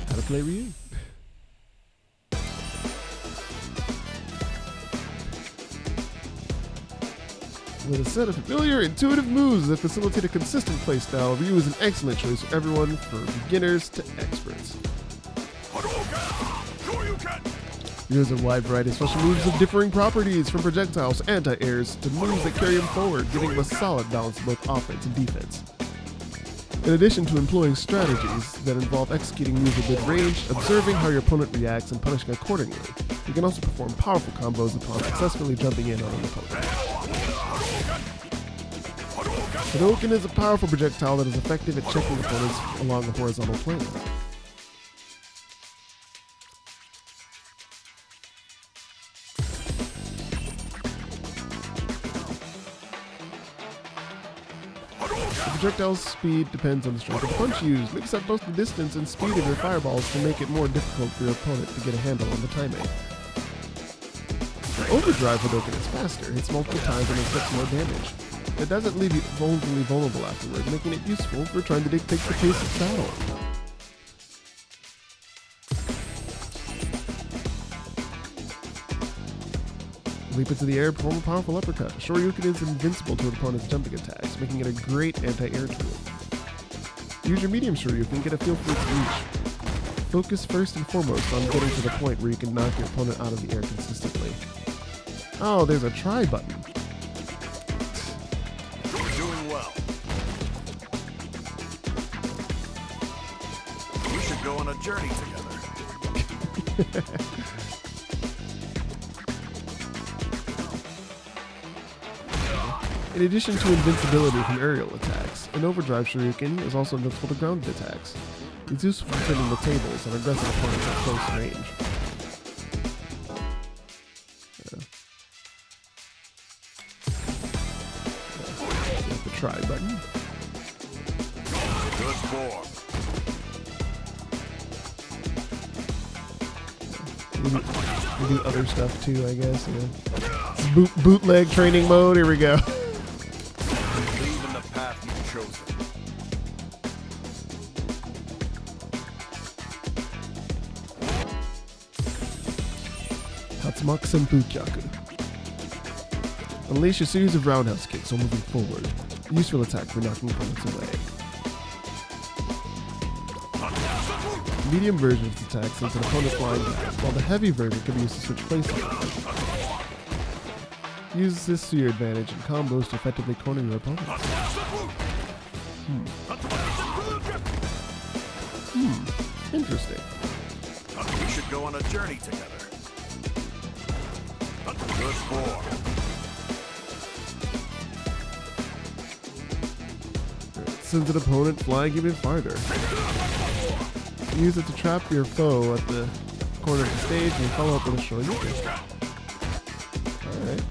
How to play Ryu? With a set of familiar, intuitive moves that facilitate a consistent playstyle, Ryu is an excellent choice for everyone, from beginners to experts. Ryu has a wide variety of special moves of differing properties, from projectiles, anti-airs, to moves that carry him forward, giving him a solid balance of both offense and defense. In addition to employing strategies that involve executing moves at mid-range, observing how your opponent reacts, and punishing accordingly, you can also perform powerful combos upon successfully jumping in on an opponent. Hadouken is a powerful projectile that is effective at checking opponents along a horizontal plane. The projectile's speed depends on the strength of the punch used. Mix up both the distance and speed of your fireballs to make it more difficult for your opponent to get a handle on the timing. The overdrive Hadouken is faster, hits multiple times and inflicts more damage. It doesn't leave you overly vulnerable afterward, making it useful for trying to dictate the pace of battle. Leap into the air, perform a powerful uppercut. Shoryuken is invincible to an opponent's jumping attacks, making it a great anti-air tool. Use your medium Shoryuken, get a feel for its reach. Focus first and foremost on getting to the point where you can knock your opponent out of the air consistently. Oh, there's a try button. You're doing well. We should go on a journey together. In addition to invincibility from aerial attacks, an overdrive Shoryuken is also invincible to grounded attacks. It's useful for turning the tables on aggressive opponents at close range. The try button. Good form. We do other stuff too, I guess. Yeah. Bootleg training mode. Here we go. Believe in the path you've chosen. Tatsumaki Senpukyaku. Unleash a series of roundhouse kicks while moving forward. A useful attack for knocking opponents away. The medium version of this attack sends an opponent flying back, while the heavy version can be used to switch places. Use this to your advantage in combos to effectively corner your opponents. Interesting. We should go on a journey together. Good form. Sends an opponent flying even farther. Use it to trap your foe at the corner of the stage and follow up with a Shoryuken. Alright.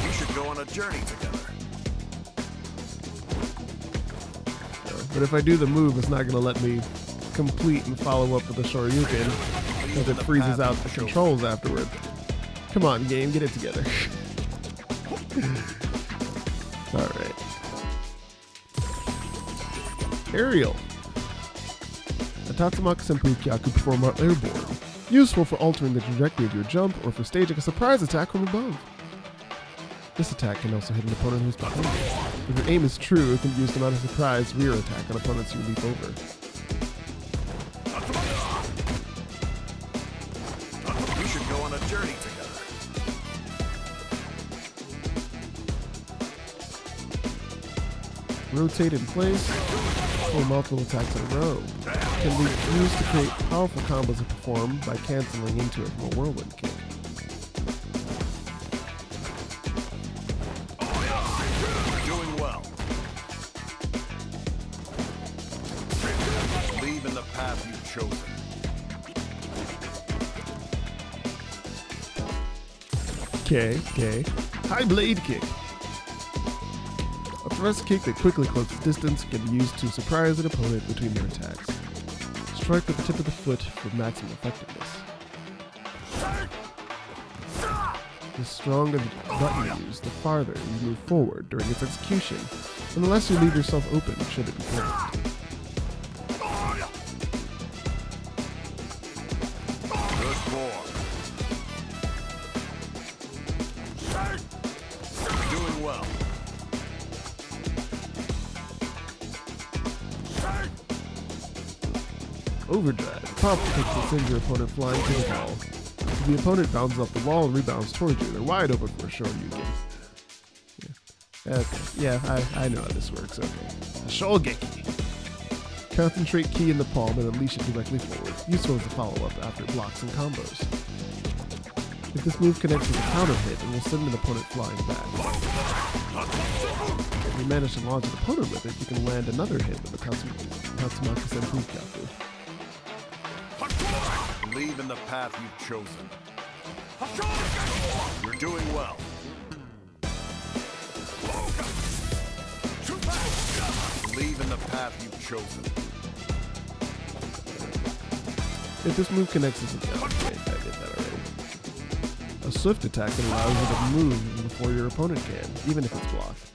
We should go on a journey together. But if I do the move, it's not going to let me complete and follow up with a Shoryuken because it freezes out the controls afterward. Come on, game, get it together. Alright. Aerial. A Tatsumaki Senpukyaku performer airborne. Useful for altering the trajectory of your jump or for staging a surprise attack from above. This attack can also hit an opponent who's behind you. If your aim is true, it can be used to mount a surprise rear attack on opponents you leap over. We should go on a journey together. Rotate in place, or multiple attacks in a row. Can be used to create powerful combos and perform by canceling into it from a whirlwind kick. Doing well. Believe in the path you've chosen. Okay. High blade kick. A thrust kick that quickly closes distance can be used to surprise an opponent between their attacks. Strike with the tip of the foot for maximum effectiveness. The stronger the button you use, the farther you move forward during its execution, and the less you leave yourself open should it be blocked. Good form. Doing well. Overdrive. Powerful kicks that send your opponent flying to the wall. If the opponent bounces off the wall and rebounds towards you, they're wide open for a Shoryuken. I know how this works. Okay. A Shogeki. Concentrate key in the palm and unleash it directly forward. Useful as a follow-up after blocks and combos. If this move connects with a counter hit, it will send an opponent flying back. If you manage to launch an opponent with it, you can land another hit with the Tatsumaki Senpukyaku. Believe in the path you've chosen. You're doing well. Believe in the path you've chosen. If this move connects as a jump, okay, I did that already. A swift attack that allows you to move before your opponent can, even if it's blocked.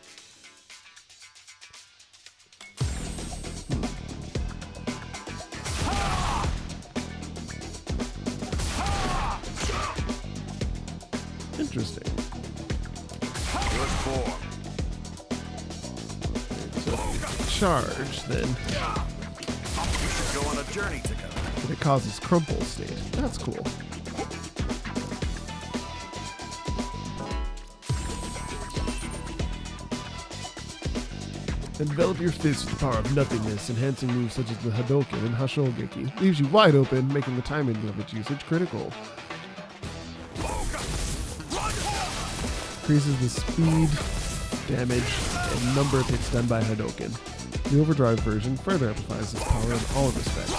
Interesting. Good form. So if you charge, then We should go on a journey together. it causes crumple state. That's cool. Envelop your fist with the power of nothingness, enhancing moves such as the Hadouken and Hashogeki. Leaves you wide open, making the timing of its usage critical. Increases the speed, damage, and number of hits done by Hadouken. The overdrive version further amplifies its power in all respects.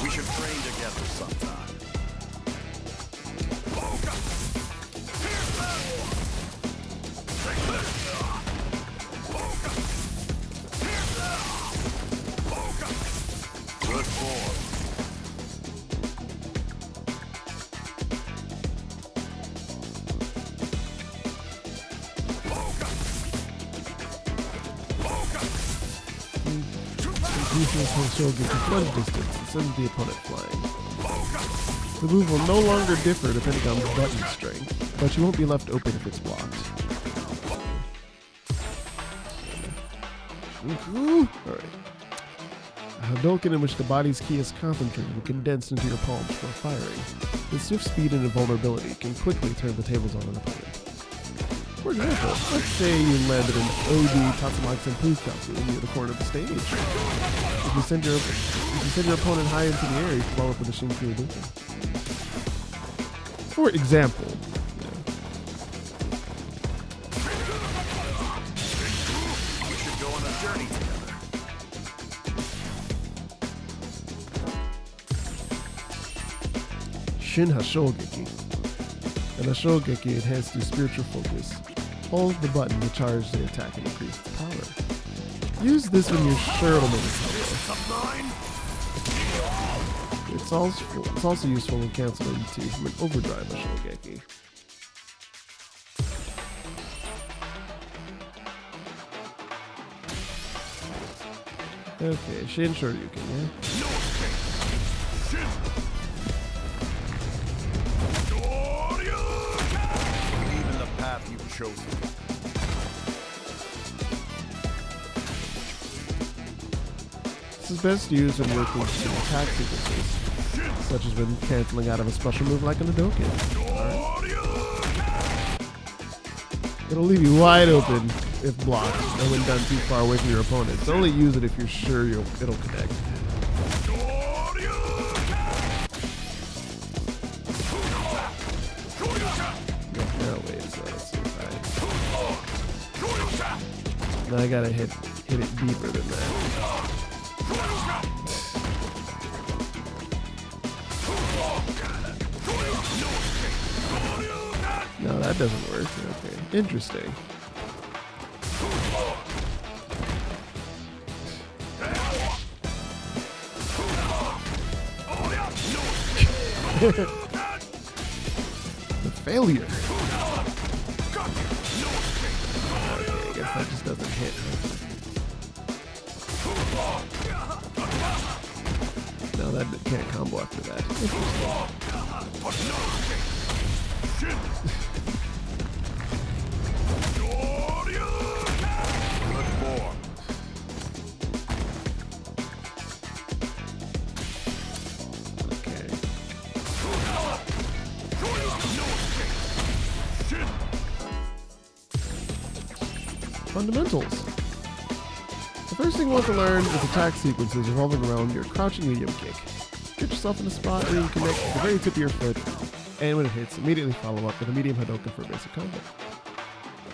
We should train together sometime. Good form. Increases Hashogeki plunge distance and sends the opponent flying. The move will no longer differ depending on the button strength, but you won't be left open if it's blocked. Alright. A Hadouken in which the body's ki is concentrated and condensed into your palms for firing. With swift speed and invulnerability, can quickly turn the tables on an opponent. For example, let's say you landed an OD Tatsumaki Senpukyaku near the corner of the stage. If you send your opponent high into the air, you follow up with a Shinku Hadouken. For example, We should go on a journey together. Shin Hashogeki. An Hashogeki enhanced through spiritual focus. Hold the button to charge the attack and increase its power. Use this when you're sure it'll make its power. It's also useful when canceling T from an overdrive Hashogeki. Okay, Shin Shoryuken, yeah? Believe in the path you've chosen. This is best used when working with attack sequences, such as when canceling out of a special move like an Hadouken. Alright. It'll leave you wide open if blocked, and when done too far away from your opponent. So only use it if you're sure it'll connect. No, wait, so let's see if now I gotta hit it deeper than that. No, that doesn't work. Okay, interesting. The failure. Okay, I guess that just doesn't hit. No, that can't combo after that. Good form. Okay. Fundamentals. The first thing you want to learn is attack sequences revolving around your crouching medium kick. Get yourself in a spot where you can connect with the very tip of your foot and when it hits, immediately follow up with a medium Hadouken for basic combo.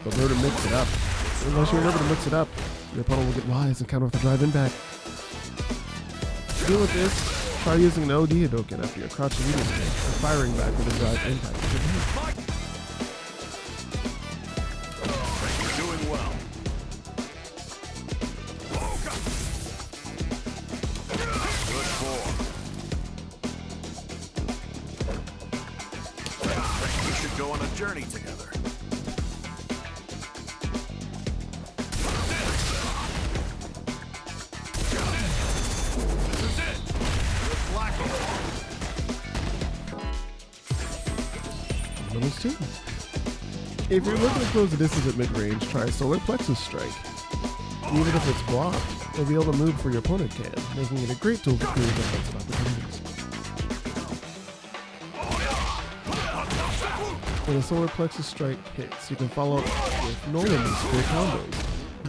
But remember to mix it up. Unless you remember to mix it up, your opponent will get wise and counter with a drive impact. To deal with this, try using an OD Hadouken after your crouching medium kick, and firing back with a drive impact. You're doing well. Good form. We should go on a journey together. Levels 2. If you're looking to close the distance at mid-range, try Solar Plexus Strike. Even if it's blocked, you'll be able to move before your opponent can, making it a great tool for creating defensive opportunities. When a Solar Plexus Strike hits, you can follow up with normal moves for your combos.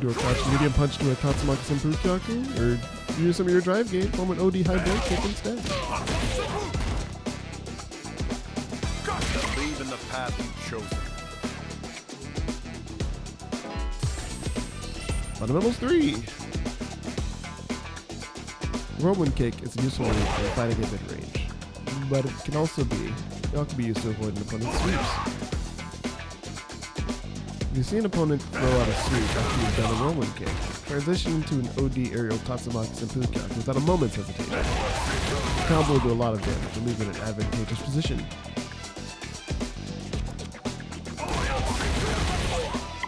Do a crouch medium punch to a Tatsumaki Senpukyaku, or use some of your drive gate, form an OD high break kick instead. Believe in the path you've chosen. Fundamentals 3. Whirlwind Kick is a useful move for fighting at mid-range, but it can also be used to avoid an opponent's sweeps. If you see an opponent throw out a sweep after you've done a Whirlwind Kick, transition into an OD aerial Tatsumaki Senpukyaku without a moment's hesitation. The combo will do a lot of damage and leave you in an advantageous position.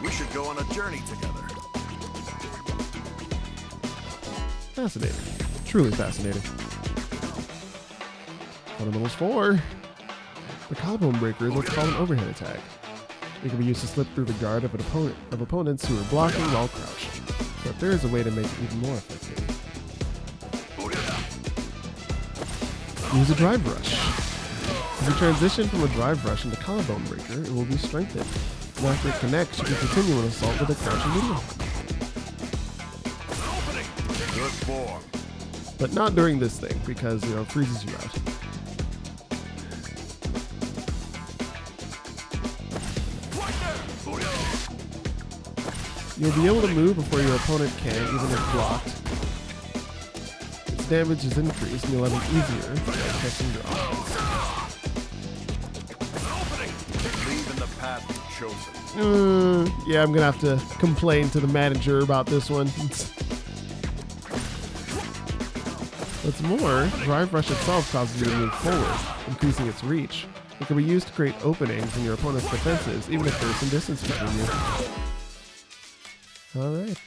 We should go on a journey together. Fascinating. Truly fascinating. Fundamentals 4. The Collarbone Breaker is what's called an overhead attack. It can be used to slip through the guard of opponents who are blocking while crouched. But there is a way to make it even more effective. Use a Drive Rush. If you transition from a Drive Rush into Collarbone Breaker, it will be strengthened. And after it connects, you can continue an assault with a crouching medium. Good form. But not during this thing, because, it freezes you out. You'll be able to move before your opponent can, even if blocked. Its damage is increased, and you'll have it easier by testing your offense. Believe in the path you've chosen. Yeah, I'm gonna have to complain to the manager about this one. What's more, Drive Rush itself causes you to move forward, increasing its reach. It can be used to create openings in your opponent's defenses, even if there's some distance between you. Alright.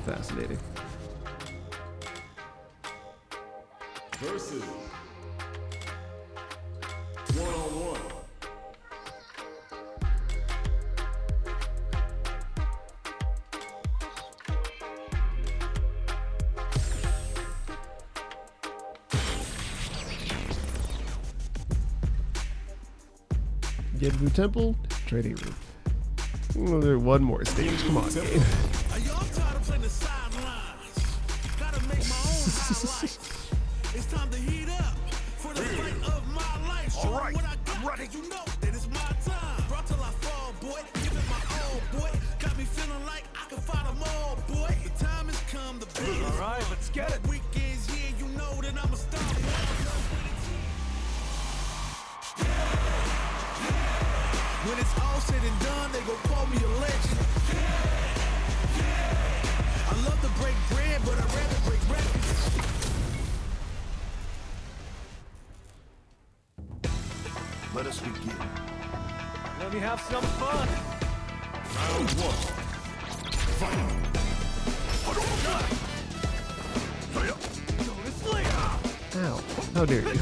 Fascinating. Versus. One-on-one. Get Blue Temple, trading room. There's one more stage. Come on, game. Are y'all tired of playing the sidelines? Gotta make my own highlights. It's time to heat up for the fight of my life. Show All right, what I got. ready. You know that it's my time. Brought till I fall, boy. Give it my all, boy. Got me feeling like I can fight them all, boy. The time has come to be. All right, let's get it. Weekends, yeah, you know that I'm a star. When it's all said and done, they gon' call me a legend. I love to break bread, but I'd rather break records. Let us begin. Let me have some fun. Round 1. Fight. Go to sleep. Ow. How dare you?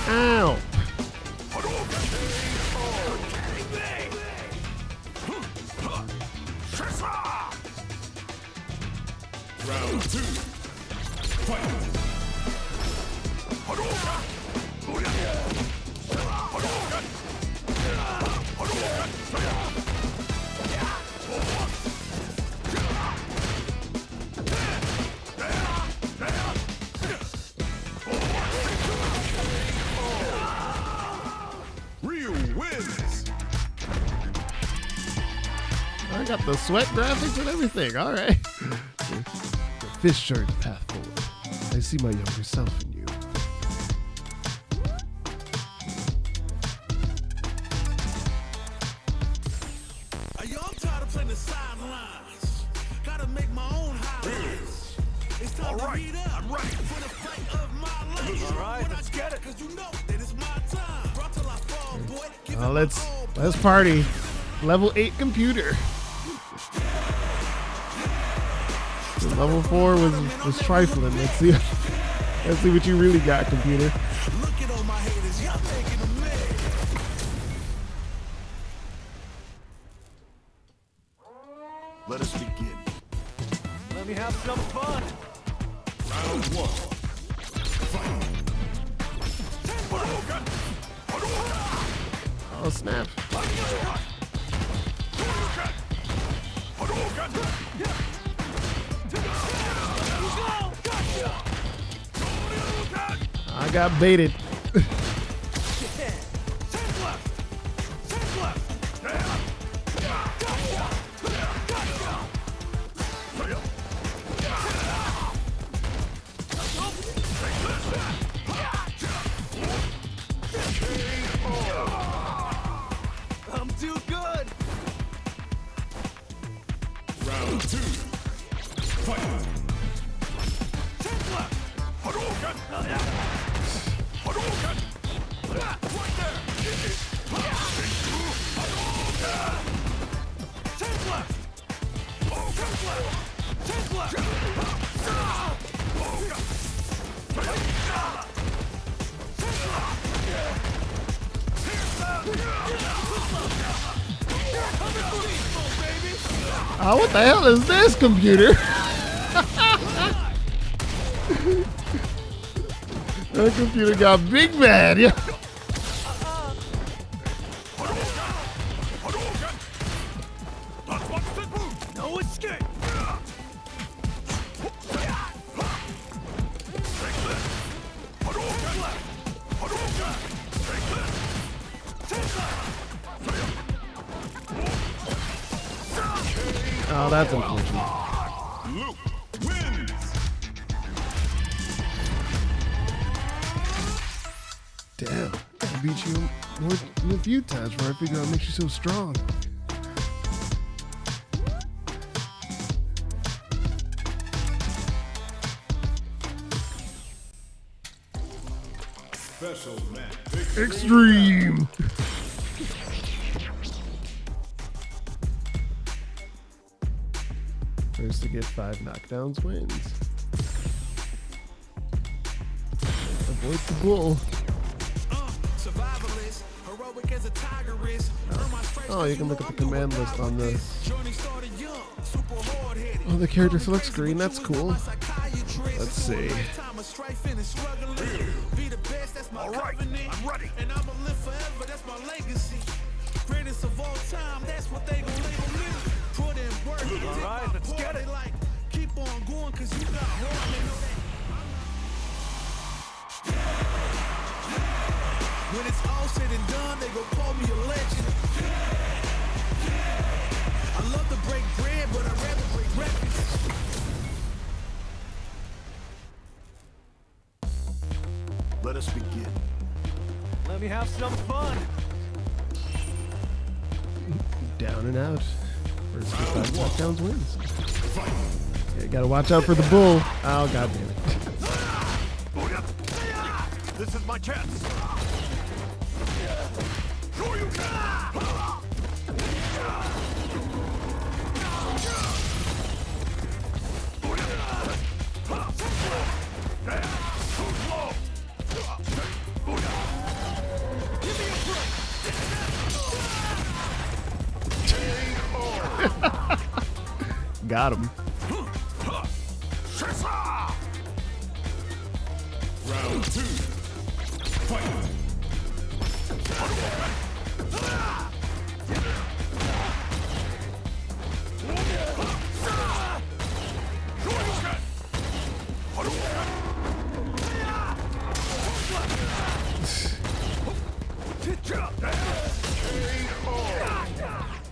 Ow! Ryu wins. I got the sweat graphics and everything. All right. The fish short path forward. I see my younger self in you. Yo, I'm tired of playing the sidelines. Gotta make my own highlights. It's time to heat up. I'm ready for the fight of my life. All right, let's get it. Cause you know that it's my time. Brought till I fall, boy. Give it my Let's all, boy. party. Level 8 computer. The level 4 was trifling. Let's see what you really got, computer. Look at all my haters. Y'all making a mess. Let us begin. Let me have some fun. Round 1. Oh, snap. I got baited. I'm too good. Round 2. Fight. Oh, what the hell is this, computer? That computer got big bad. Yeah. No escape. Oh, that's unfortunate. Luke wins. Damn, I beat you more a few times before I figure out what makes you so strong. Special match. Extreme. First to get 5 knockdowns wins. Avoid the bull. Survivalist, heroic as a tigress. Oh, you can look at the command list on the Journey started young, super hard-headed. on the character select screen. That's cool. Let's see. All right, I'm ready. And I'ma live forever, that's my legacy. Greatest of all time, that's what they gon' label me. Put in work. All right, let's get it. Like, keep on going, cause you got hard, they know that. When it's all said and done, they gon' call me a legend. I love to break bread, but I'd rather break records. Let us begin. Let me have some fun. Down and out. First to get 5 knockdowns wins. Yeah, gotta watch out for the bull. Oh, god damn it. This is my chance. Got him. Round 2.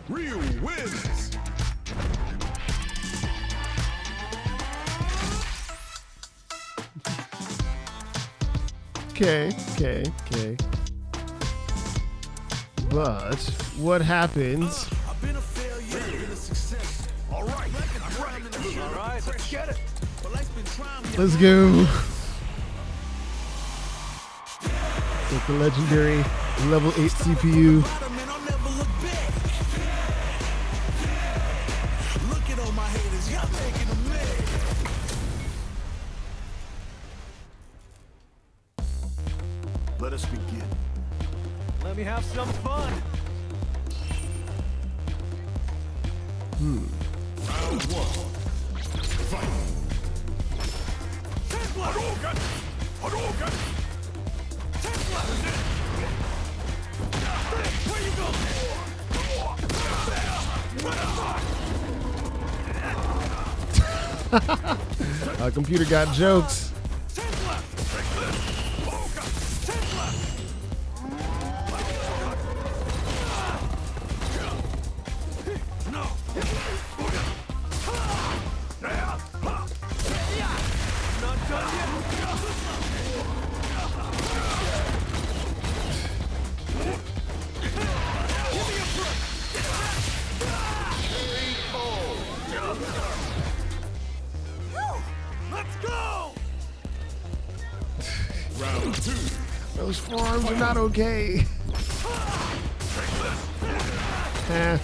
Ryu wins. Okay. But what happens? I've been a failure, I've been a success. All right, All right, let's get it. But life's been trying me. Let's go. With the legendary level 8 CPU. Bottom and I'll never look back. Look at all my haters, y'all making them mad. let us begin. Let me have some fun. Round one. Fight. Hadouken! Hadouken! Where you Our computer got jokes. Let's go! Round two. Those forearms are not okay. Eh.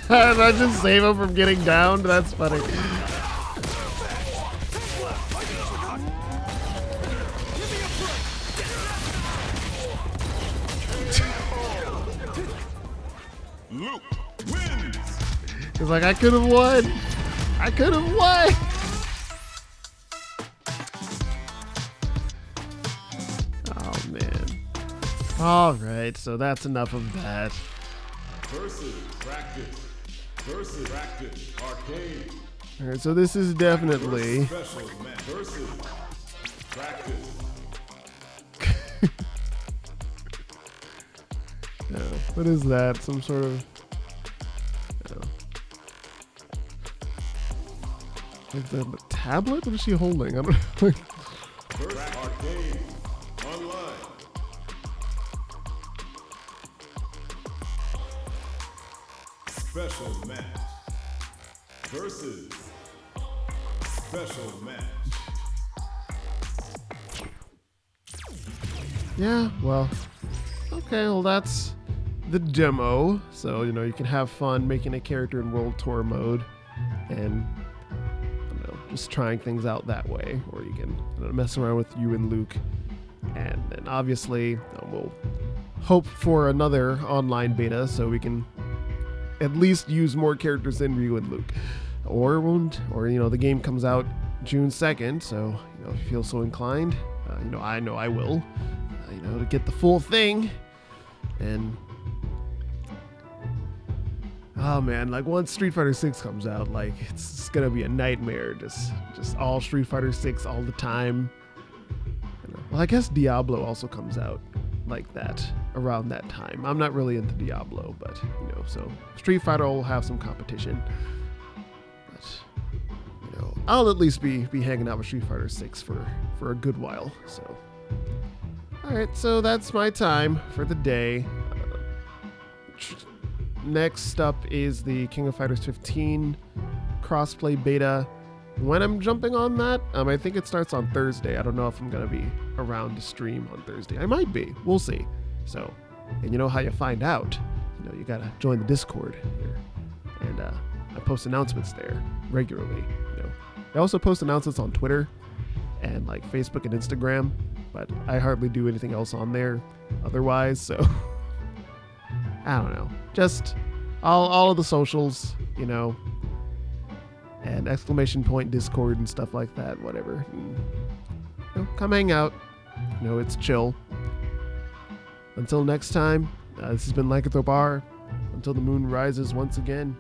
Did I just save him from getting downed? That's funny. Luke wins. He's like, I could have won. I could have won. Oh, man. All right, so that's enough of that. Versus practice. Versus practice. Arcade. All right, so this is definitely... Special match. Versus practice. Yeah, what is that? Some sort of... Like the tablet? What is she holding? I don't know. Versus arcade. Online. Special match. Versus special match. Yeah, well, okay, well that's the demo. So, you know, you can have fun making a character in World Tour mode and, you know, just trying things out that way. Or you can, you know, mess around with you and Luke. And then obviously we'll hope for another online beta so we can at least use more characters than Ryu and Luke. Or you know, the game comes out June 2nd, so, you know, if you feel so inclined, you know I will, you know, to get the full thing. And oh man, like once Street Fighter 6 comes out, like it's gonna be a nightmare. Just all Street Fighter 6 all the time. Well, I guess Diablo also comes out like that around that time. I'm not really into Diablo, but you know, so Street Fighter will have some competition. But you know, I'll at least be hanging out with Street Fighter 6 for a good while. So, all right, so that's my time for the day. Next up is the King of Fighters 15 crossplay beta. When I'm jumping on that, I think it starts on Thursday. I don't know if I'm gonna be around to stream on Thursday. I might be. We'll see. So, and you know how you find out? You know, you gotta join the Discord here. And I post announcements there regularly. You know, I also post announcements on Twitter and like Facebook and Instagram, but I hardly do anything else on there otherwise. So I don't know, just all of the socials, you know, and exclamation point Discord and stuff like that, whatever. And, you know, come hang out. You know, it's chill. Until next time, this has been Lycanthrope R. Until the moon rises once again.